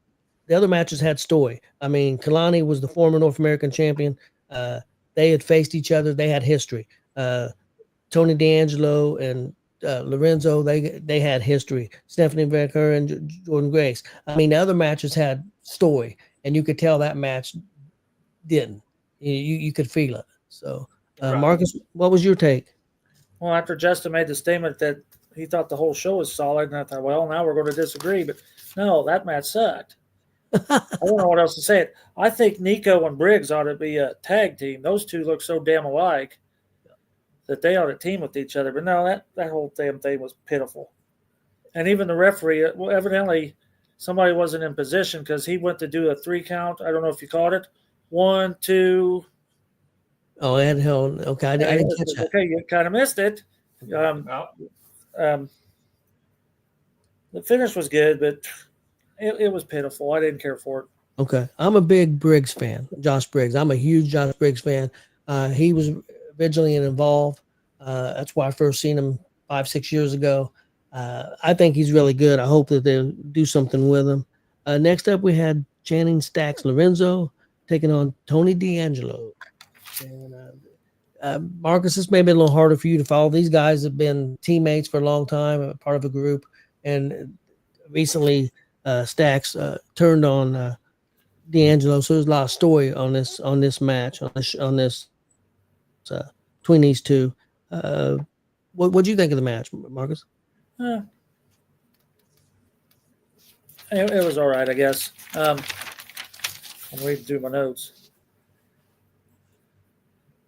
other matches had story. I mean, Kalani was the former North American champion. They had faced each other. They had history. Tony D'Angelo and Lorenzo, they had history. Stephanie Becker and Jordan Grace. I mean, the other matches had story, and you could tell that match didn't. You could feel it. So, Right. Marcus, what was your take? Well, after Justin made the statement that he thought the whole show was solid, and I thought, well, now we're going to disagree. But no, that match sucked. I don't know what else to say. I think Nico and Briggs ought to be a tag team. Those two look so damn alike that they ought to team with each other. But no, that whole damn thing was pitiful. And even the referee, well, evidently somebody wasn't in position because he went to do a 3 count. I don't know if you caught it. 1, 2. Oh, Ed Hill. Okay, I didn't catch that. Okay, you kind of missed it. The finish was good, but it was pitiful. I didn't care for it. Okay. I'm a big Briggs fan, Josh Briggs. I'm a huge Josh Briggs fan. He was originally involved. That's why I first seen him 5-6 years ago. I think he's really good. I hope that they'll do something with him. Next up, we had Channing Stacks Lorenzo taking on Tony D'Angelo. And Marcus, this may be a little harder for you to follow. These guys have been teammates for a long time, part of a group. And recently, Stacks turned on D'Angelo, so there's a lot of story on this match between these two. What do you think of the match, Marcus? It was all right, I guess. I'm reading through my notes.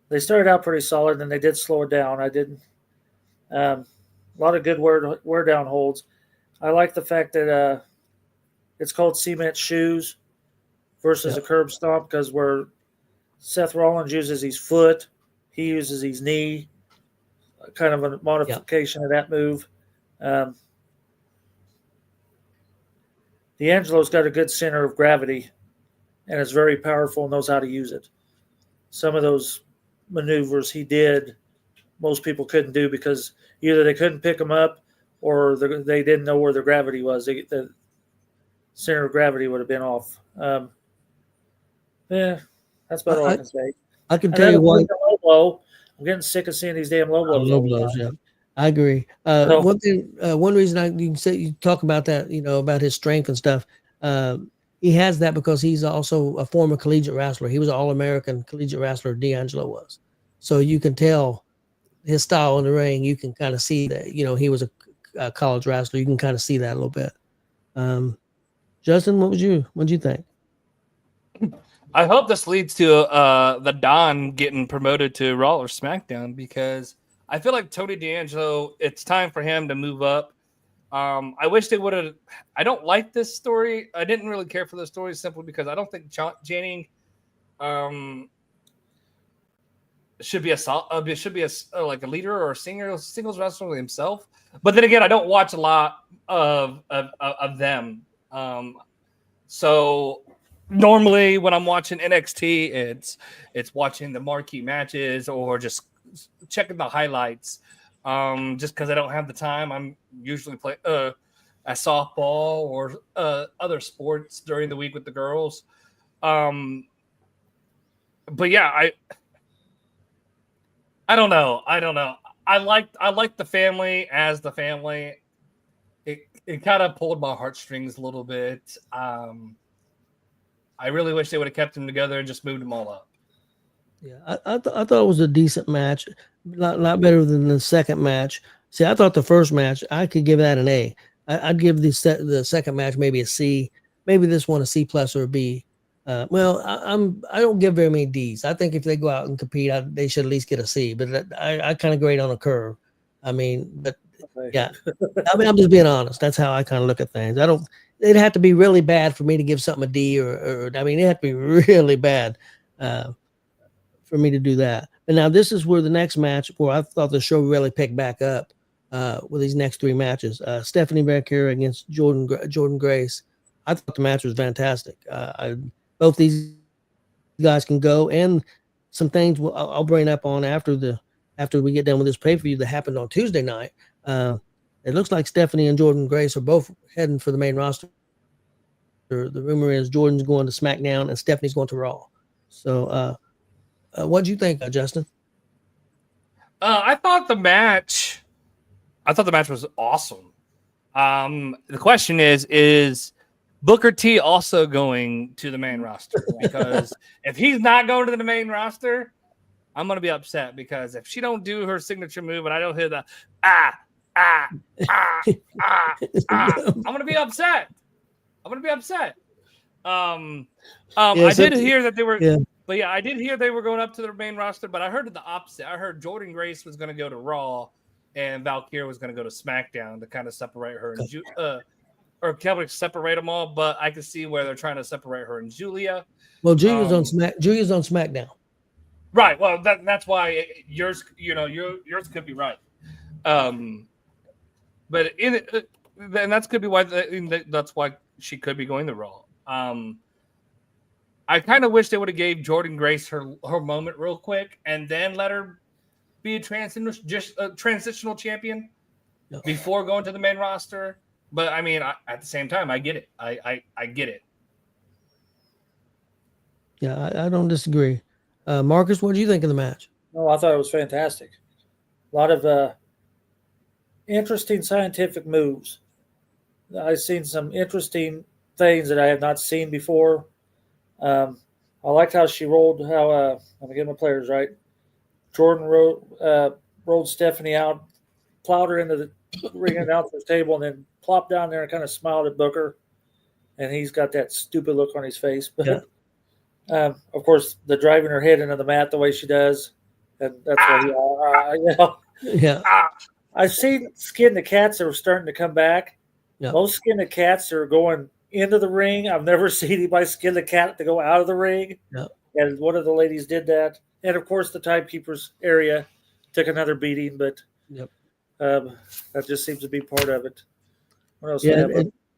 They started out pretty solid, and they did slow it down. I didn't. A lot of good wear down holds. I like the fact that it's called cement shoes versus a curb stomp, because where Seth Rollins uses his foot, he uses his knee, kind of a modification of that move. D'Angelo's got a good center of gravity, and is very powerful and knows how to use it. Some of those maneuvers he did, most people couldn't do because either they couldn't pick them up or they didn't know where the gravity was. The center of gravity would have been off. Yeah, that's about all I can say. I can tell you what. I'm getting sick of seeing these damn low blows. Low blows, yeah. I agree. One thing, one reason you can say, you talk about that, about his strength and stuff. He has that because he's also a former collegiate wrestler. He was an All-American collegiate wrestler. D'Angelo was, so you can tell his style in the ring. You can kind of see that. He was a college wrestler. You can kind of see that a little bit. Justin, what did you think? I hope this leads to the Don getting promoted to Raw or SmackDown, because I feel like Tony D'Angelo, it's time for him to move up. I wish they would have. I don't like this story. I didn't really care for the story simply because I don't think Channing should be like a leader or a singles wrestler himself. But then again, I don't watch a lot of them. So normally when I'm watching NXT, it's watching the marquee matches or just checking the highlights. Just because I don't have the time, I'm usually play at softball or other sports during the week with the girls. But yeah, I don't know. I like the family as the family. It kind of pulled my heartstrings a little bit. I really wish they would have kept them together and just moved them all up. Yeah, I thought it was a decent match, a lot better than the second match. See, I thought the first match, I could give that an A. I'd give the second match maybe a C, maybe this one a C+ or a B. I don't give very many Ds. I think if they go out and compete, they should at least get a C. But I kind of grade on a curve. Yeah. I'm just being honest. That's how I kind of look at things. It'd have to be really bad for me to give something a D, or it had to be really bad for me to do that. And now this is where the next match, where I thought the show really picked back up with these next three matches. Stephanie Becker against Jordan Grace. I thought the match was fantastic. Both these guys can go, and some things I'll bring up on after we get done with this pay-per-view that happened on Tuesday night. It looks like Stephanie and Jordan Grace are both heading for the main roster. The rumor is Jordan's going to SmackDown and Stephanie's going to Raw. So, what do you think, Justin? I thought the match was awesome. The question is Booker T also going to the main roster? Because if he's not going to the main roster, I'm going to be upset, because if she don't do her signature move and I don't hear the I'm going to be upset. I did hear that they were, but yeah, I did hear they were going up to the main roster, but I heard the opposite. I heard Jordan Grace was going to go to Raw and Valkyria was going to go to SmackDown to kind of separate her and or kind of separate them all. But I could see where they're trying to separate her and Julia. Well, Julia's on SmackDown. Right. Well, that's why yours could be right. But and that's could be why that's why she could be going to Raw. I kind of wish they would have gave Jordan Grace her moment real quick and then let her be a transitional champion before going to the main roster. But I mean, at the same time, I get it. I get it. Yeah, I don't disagree. Marcus, what do you think of the match? Oh, I thought it was fantastic. A lot of interesting scientific moves. I've seen some interesting things that I have not seen before. I liked how she rolled. I'm gonna get my players right. Jordan rolled Stephanie out, plowed her into the ring announcer's table, and then plopped down there and kind of smiled at Booker. And he's got that stupid look on his face. But of course, the driving her head into the mat the way she does, and that's what I've seen skin the cats that are starting to come back. Yeah. Most skin the cats are going into the ring. I've never seen anybody skin the cat to go out of the ring. Yeah. And one of the ladies did that. And of course, the timekeepers area took another beating, but that just seems to be part of it. What else? Yeah,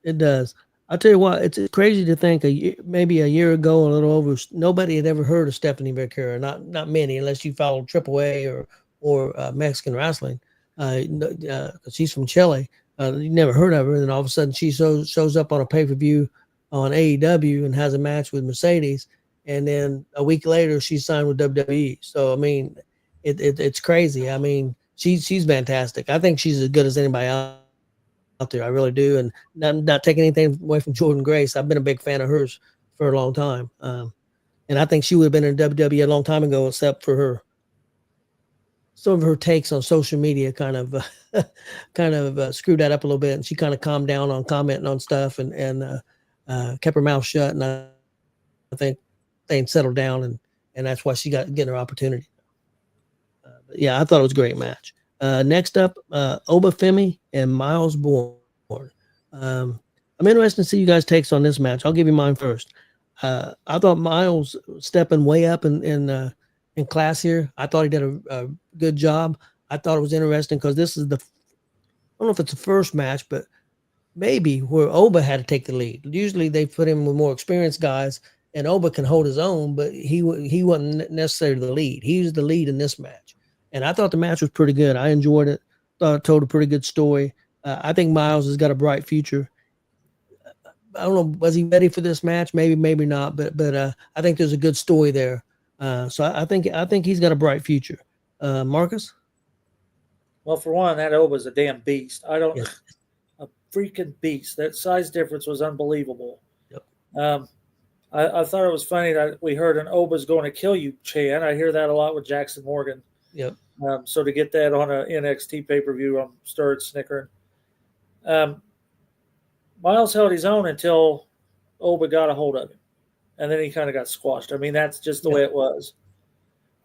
it does. I'll tell you what, it's crazy to think maybe a year ago, a little over, nobody had ever heard of Stephanie Becerra. Not many, unless you followed AAA or Mexican wrestling. Because she's from Chile. You never heard of her, and then all of a sudden she shows up on a pay-per-view on AEW and has a match with Mercedes, and then a week later she's signed with WWE. So I mean, it's crazy. I mean, she's fantastic. I think she's as good as anybody out there. I really do, and not taking anything away from Jordan Grace. I've been a big fan of hers for a long time, and I think she would have been in WWE a long time ago, except for some of her takes on social media kind of screwed that up a little bit, and she kind of calmed down on commenting on stuff and kept her mouth shut. And I think things settled down, and that's why she getting her opportunity. But yeah, I thought it was a great match. Next up, Oba Femi and Miles Bourne. I'm interested to see you guys' takes on this match. I'll give you mine first. I thought Miles stepping way up in class here. I thought he did a good job. I thought it was interesting because this is I don't know if it's the first match, but maybe where Oba had to take the lead. Usually they put him with more experienced guys, and Oba can hold his own, but he wasn't necessarily the lead. He was the lead in this match. And I thought the match was pretty good. I enjoyed it. Thought it told a pretty good story. I think Miles has got a bright future. I don't know, was he ready for this match? Maybe, maybe not. But I think there's a good story there. So I think he's got a bright future. Marcus? Well, for one, that Oba's a damn beast. A freaking beast. That size difference was unbelievable. Yep. I thought it was funny that we heard an Oba's going to kill you chant. I hear that a lot with Jackson Morgan. Yep. So to get that on an NXT pay-per-view, I'm stirred snickering. Miles held his own until Oba got a hold of him, and then he kind of got squashed. I mean, that's just the way it was.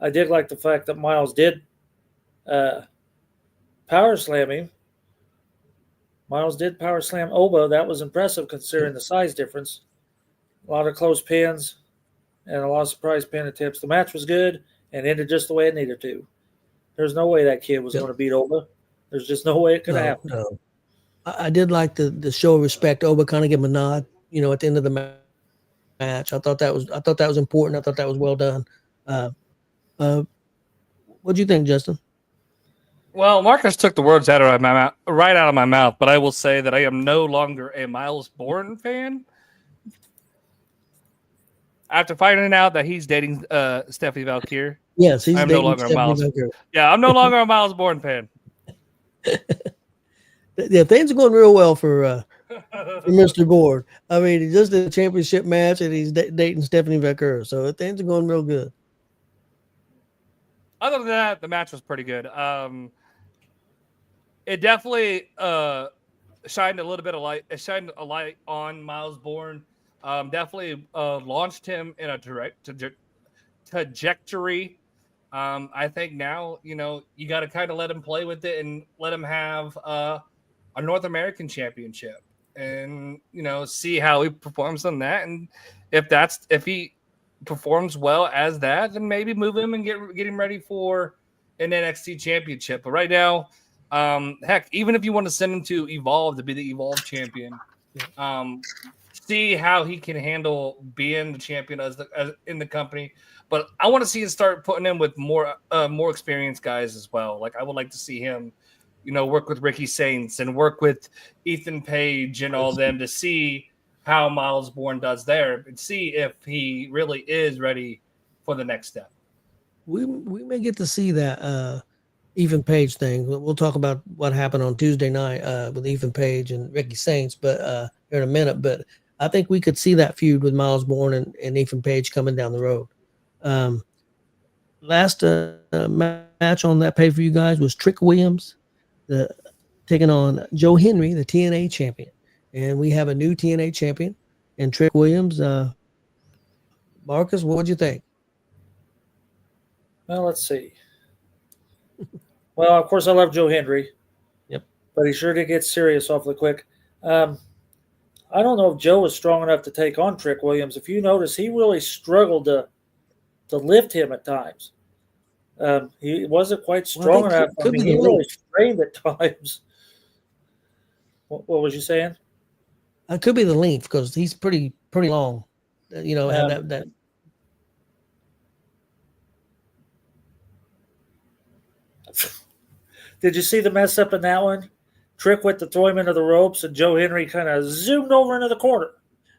I did like the fact that Miles did power slam him. Miles did power slam Oba. That was impressive considering the size difference. A lot of close pins and a lot of surprise pin attempts. The match was good and ended just the way it needed to. There's no way that kid was going to beat Oba. There's just no way it could have happened. No. I did like the show of respect. Oba kind of gave him a nod, at the end of the match. I thought that was important. I thought that was well done. What do you think, Justin? Well, Marcus took the words out of my mouth, right out of my mouth. But I will say that I am no longer a Miles Bourne fan. After finding out that he's dating Stephanie Valkyrie, Yes, he's I'm no dating longer a Stephanie Miles. Valkyrie. Yeah, I'm no longer a Miles Bourne fan. Yeah, things are going real well for Mr. Bourne. I mean, he just did a championship match and he's dating Stephanie Valkyrie, so things are going real good. Other than that, the match was pretty good. It definitely shined a little bit of light. It shined a light on Miles Bourne. Definitely launched him in a trajectory. I think now, you got to kind of let him play with it and let him have a North American championship and, see how he performs on that. And if he performs well as that, then maybe move him and get him ready for an NXT championship. But right now, heck, even if you want to send him to Evolve to be the Evolve champion, see how he can handle being the champion as in the company. But I want to see him start putting in with more experienced guys as well. Like I would like to see him, work with Ricky Saints and work with Ethan Page and all them to see how Miles Bourne does there and see if he really is ready for the next step. We may get to see that Ethan Page thing. We'll talk about what happened on Tuesday night with Ethan Page and Ricky Saints, but here in a minute. But I think we could see that feud with Miles Bourne and Ethan Page coming down the road. Last match on that pay for you guys was Trick Williams taking on Joe Henry, the TNA champion. And we have a new TNA champion and Trick Williams. Marcus, what would you think? Well, let's see. Well, of course, I love Joe Henry. Yep. But he sure did get serious awfully quick. I don't know if Joe was strong enough to take on Trick Williams. If you notice, he really struggled to lift him at times. He wasn't quite strong enough. I mean, he really strained at times. What was you saying? It could be the length because he's pretty long. That. Did you see the mess up in that one? Trick went to throw him into the ropes, and Joe Henry kind of zoomed over into the corner.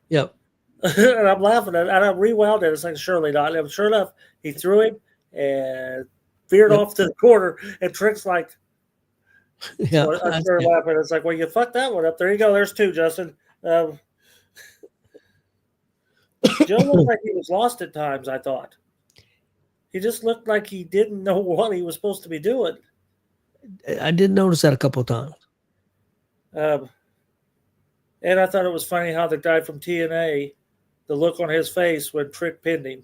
Yep. And I'm laughing at it. And I rewound it. It's like, surely not. And sure enough, he threw him and veered off to the corner. And Trick's like, yeah. So I started laughing. It's like, well, you fucked that one up. There you go. There's two, Justin. Joe looked like he was lost at times, I thought. He just looked like he didn't know what he was supposed to be doing. I did notice that a couple of times. And I thought it was funny how the guy from TNA, the look on his face when Trick pinned him,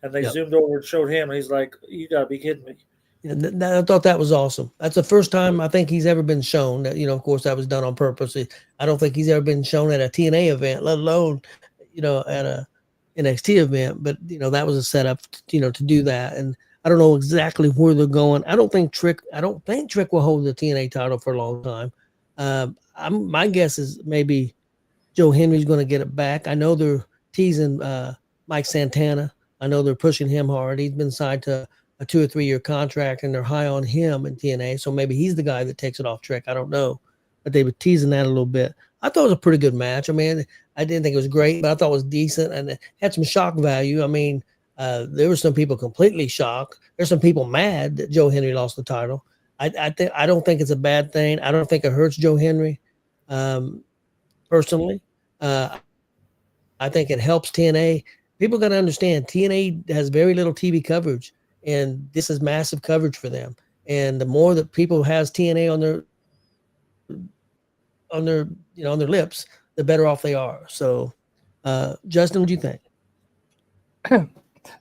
and they zoomed over and showed him, and he's like, you got to be kidding me. Yeah, I thought that was awesome. That's the first time I think he's ever been shown that, of course, that was done on purpose. I don't think he's ever been shown at a TNA event, let alone, at a NXT event. But, that was a setup, to do that. And I don't know exactly where they're going. I don't think Trick will hold the TNA title for a long time. My guess is maybe Joe Henry's going to get it back. I know they're teasing Mike Santana. I know they're pushing him hard. He's been signed to a 2 or 3 year contract, and they're high on him in TNA. So maybe he's the guy that takes it off Trick. I don't know, but they were teasing that a little bit. I thought it was a pretty good match. I mean, I didn't think it was great, but I thought it was decent and it had some shock value. I mean, there were some people completely shocked. There's some people mad that Joe Henry lost the title. I don't think it's a bad thing. I don't think it hurts Joe Henry. Personally, I think it helps TNA. People got to understand TNA has very little TV coverage, and this is massive coverage for them. And the more that people has TNA on their lips, the better off they are. So, Justin, what do you think?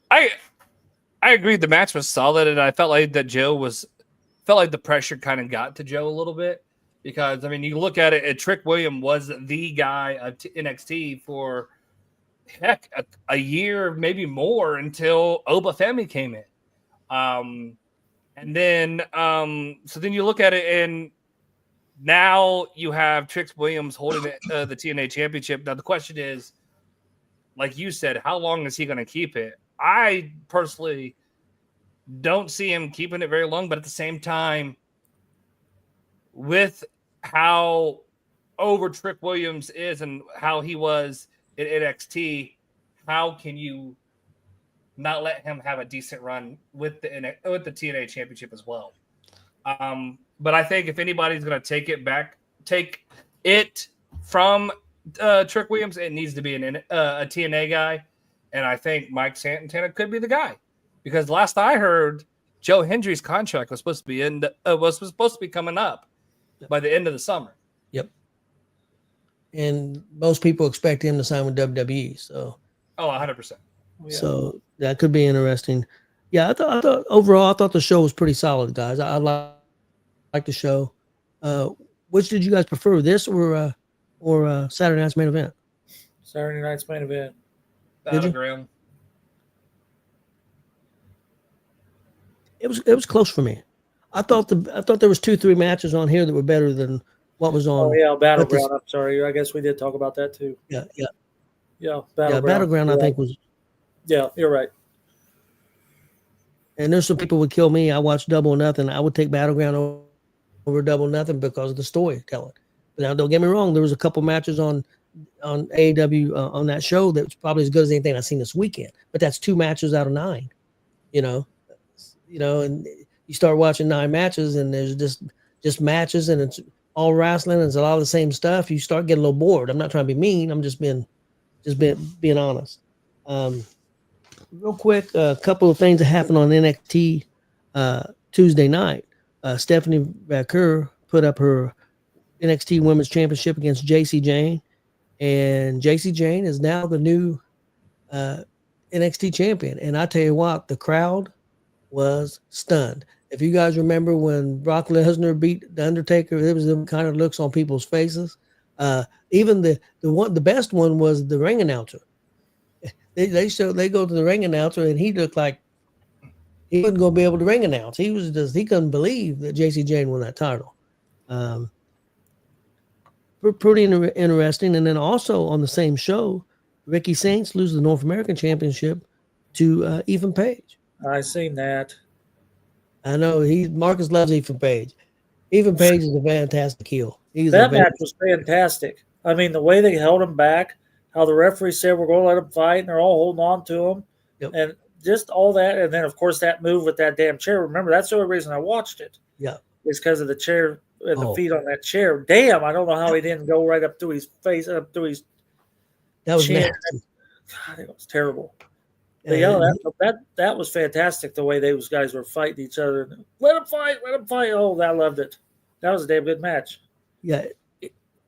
I agree. The match was solid, and I felt like the pressure kind of got to Joe a little bit because you look at it. Trick Williams was the guy at NXT for a year, maybe more, until Oba Femi came in. And then so then you look at it, and now you have Trick Williams holding the TNA championship. Now the question is, like you said, how long is he going to keep it? I personally don't see him keeping it very long, but at the same time, with how over Trick Williams is and how he was at NXT, how can you not let him have a decent run with the TNA Championship as well? But I think if anybody's going to take it from Trick Williams, it needs to be a TNA guy, and I think Mike Santana could be the guy, because last I heard, Joe Hendry's contract was supposed to be coming up by the end of the summer. Yep. And most people expect him to sign with WWE. So, 100%. So that could be interesting. Yeah, I thought overall, I thought the show was pretty solid, guys. I like the show. Which did you guys prefer, this or Saturday Night's Main Event? Saturday Night's Main Event. Battleground. It was close for me. I thought there was 2-3 matches on here that were better than what was on. Oh yeah, Battleground. I'm sorry, I guess we did talk about that too. Yeah. Battleground. I think was. Yeah, you're right. And there's some people would kill me. I watched Double or Nothing. I would take Battleground over Double or Nothing because of the storytelling. But now, don't get me wrong. There was a couple matches on AEW on that show that was probably as good as anything I've seen this weekend. But that's 2 matches out of 9. And you start watching 9 matches, and there's just matches, and it's all wrestling, and it's a lot of the same stuff. You start getting a little bored. I'm not trying to be mean. I'm just being honest. Real quick, a couple of things that happened on NXT Tuesday night. Stephanie Vaquer put up her NXT Women's Championship against JC Jane, and JC Jane is now the new NXT champion. And I tell you what, the crowd was stunned. If you guys remember when Brock Lesnar beat The Undertaker, there was them kind of looks on people's faces. Even the best one was the ring announcer. They go to the ring announcer, and he looked like he wasn't going to be able to ring announce. He couldn't believe that JC Jane won that title. Pretty interesting. And then also on the same show, Ricky Saints loses the North American Championship to Ethan Page. I seen that. I know Marcus loves Ethan Page. Ethan Page is a fantastic heel. That match was fantastic. I mean, the way they held him back, how the referee said we're going to let him fight, and they're all holding on to him, and just all that. And then, of course, that move with that damn chair. Remember, that's the only reason I watched it. Yeah, it's because of the chair and the feet on that chair. Damn, I don't know how he didn't go right up through his face, up through his. That was chin. nasty. God, it was terrible. That was fantastic. The way those guys were fighting each other. Let him fight. Oh, I loved it. That was a damn good match. Yeah.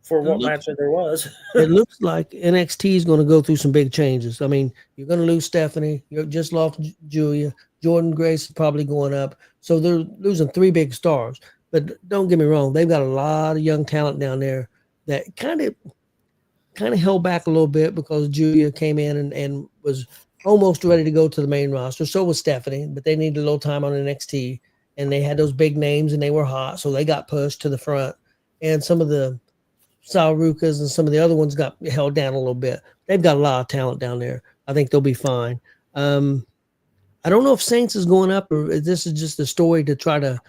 For what match there was. It looks like NXT is going to go through some big changes. I mean, you're going to lose Stephanie. You just lost Julia. Jordan Grace is probably going up. So they're losing 3 big stars. But don't get me wrong. They've got a lot of young talent down there that kind of held back a little bit because Julia came in and was almost ready to go to the main roster. So was Stephanie, but they needed a little time on NXT. And they had those big names, and they were hot. So they got pushed to the front. And some of the Saurukas and some of the other ones got held down a little bit. They've got a lot of talent down there. I think they'll be fine. I don't know if Saints is going up, or if this is just a story to try to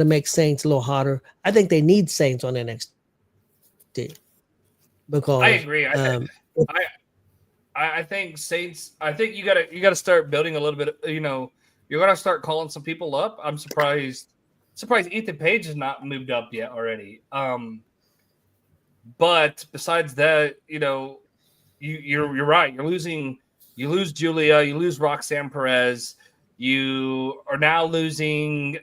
make Saints a little hotter. I think they need Saints on NXT because I agree. I think Saints. I think you gotta start building a little bit. You're gonna start calling some people up. I'm surprised Ethan Page has not moved up yet already. But besides that, you're right. You lose Julia, you lose Roxanne Perez, you are now losing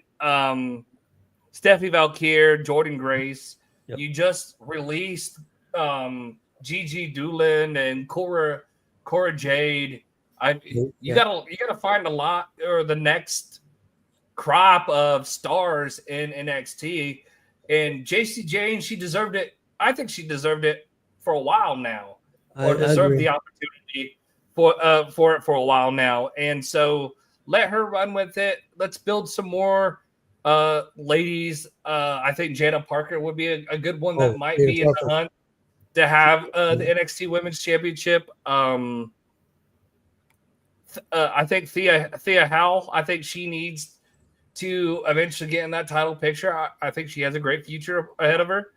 Stephanie Valkyr, Jordan Grace. Yep. You just released Gigi Doolin and Cora Jade. You gotta find a lot, or the next crop of stars in NXT. And JC Jane, she deserved it. I think she deserved it for a while now, or deserved the opportunity for it for a while now. And so let her run with it. Let's build some more ladies. I think Jada Parker would be a good one that might be in the hunt to have the NXT Women's Championship. Thea Howell. I think she needs to eventually get in that title picture. I think she has a great future ahead of her.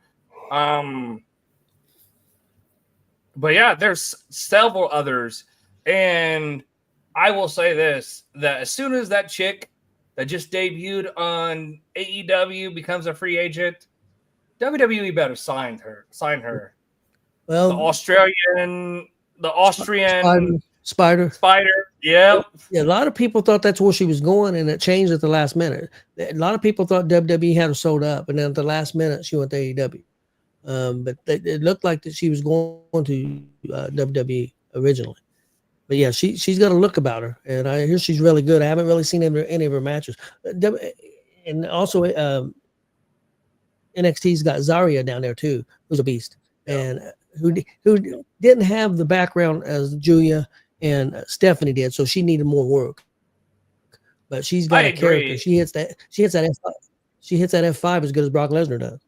But yeah, there's several others, and I will say this: that as soon as that chick that just debuted on AEW becomes a free agent, WWE better sign her. Well, The Austrian Spider. Yeah. Yeah, a lot of people thought that's where she was going, and it changed at the last minute. A lot of people thought WWE had her sold up, and then at the last minute, she went to AEW. But it looked like that she was going to WWE originally. But yeah, she's got a look about her, and I hear she's really good. I haven't really seen any of her matches. And also, NXT's got Zarya down there too, who's a beast, and who didn't have the background as Julia and Stephanie did, so she needed more work. But she's got a character. She hits that F5. She hits that F5 as good as Brock Lesnar does.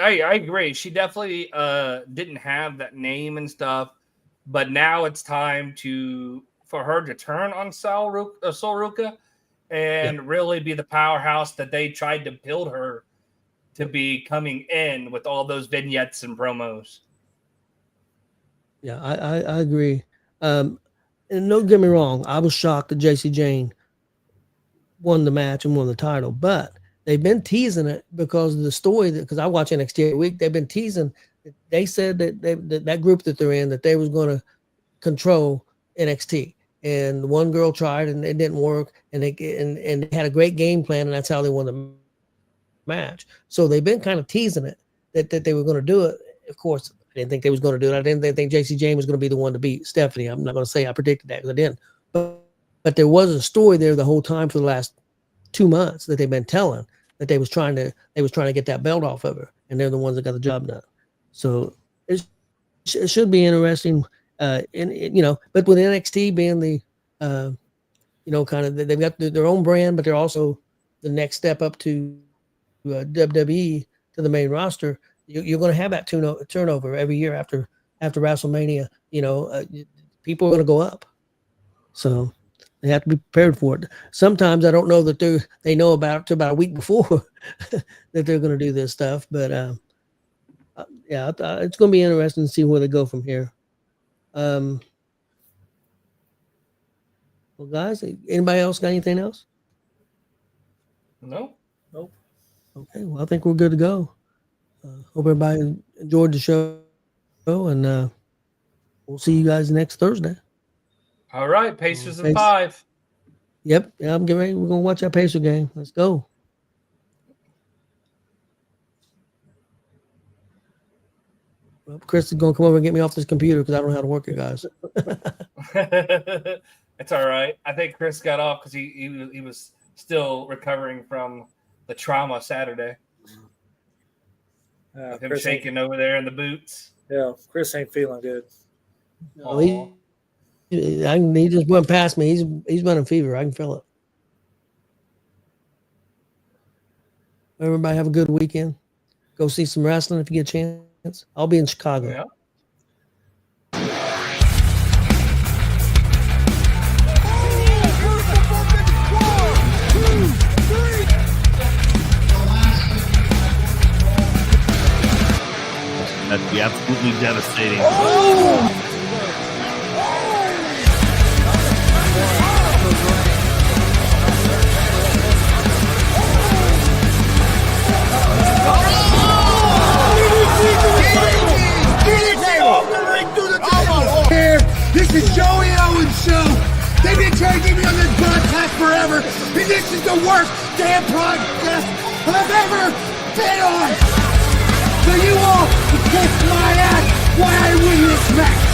I agree. She definitely didn't have that name and stuff, but now it's time for her to turn on Sol Ruca and really be the powerhouse that they tried to build her to be coming in with all those vignettes and promos. Yeah, I agree. And don't get me wrong, I was shocked that JC Jane won the match and won the title, but they've been teasing it because of the story. Because I watch NXT every week, they've been teasing. They said that that group that they're in, that they was going to control NXT. And one girl tried and it didn't work, and they had a great game plan, and that's how they won the match. So they've been kind of teasing it that they were going to do it. Of course, I didn't think they was going to do it. I didn't think JC Jane was going to be the one to beat Stephanie. I'm not going to say I predicted that because I didn't. But there was a story there the whole time for the last 2 months that they've been telling, that they was trying to get that belt off of her, and they're the ones that got the job done. So it should be interesting. But with NXT being the kind of, they've got their own brand, but they're also the next step up to WWE, to the main roster. You're going to have that turnover every year after WrestleMania. People are going to go up, so they have to be prepared for it. Sometimes I don't know that they know about it to about a week before that they're going to do this stuff. But it's going to be interesting to see where they go from here. Well, guys, anybody else got anything else? Nope. Okay, well, I think we're good to go. Hope everybody enjoyed the show, and we'll see you guys next Thursday. All right, Pacers in 5. Yep, I'm getting ready. We're gonna watch that Pacer game. Let's go. Well, Chris is gonna come over and get me off this computer because I don't know how to work it, guys. It's all right. I think Chris got off because he was still recovering from the trauma Saturday. Him Chris shaking over there in the boots. Yeah, Chris ain't feeling good. No, he just went past me. He's running fever. I can feel it. Everybody have a good weekend. Go see some wrestling if you get a chance. I'll be in Chicago. Yeah. That'd be absolutely devastating. Here, this is Joey Owens' show. They've been trying to get me on this broadcast forever, and this is the worst damn broadcast I've ever been on. So you all can kiss my ass while I win this match.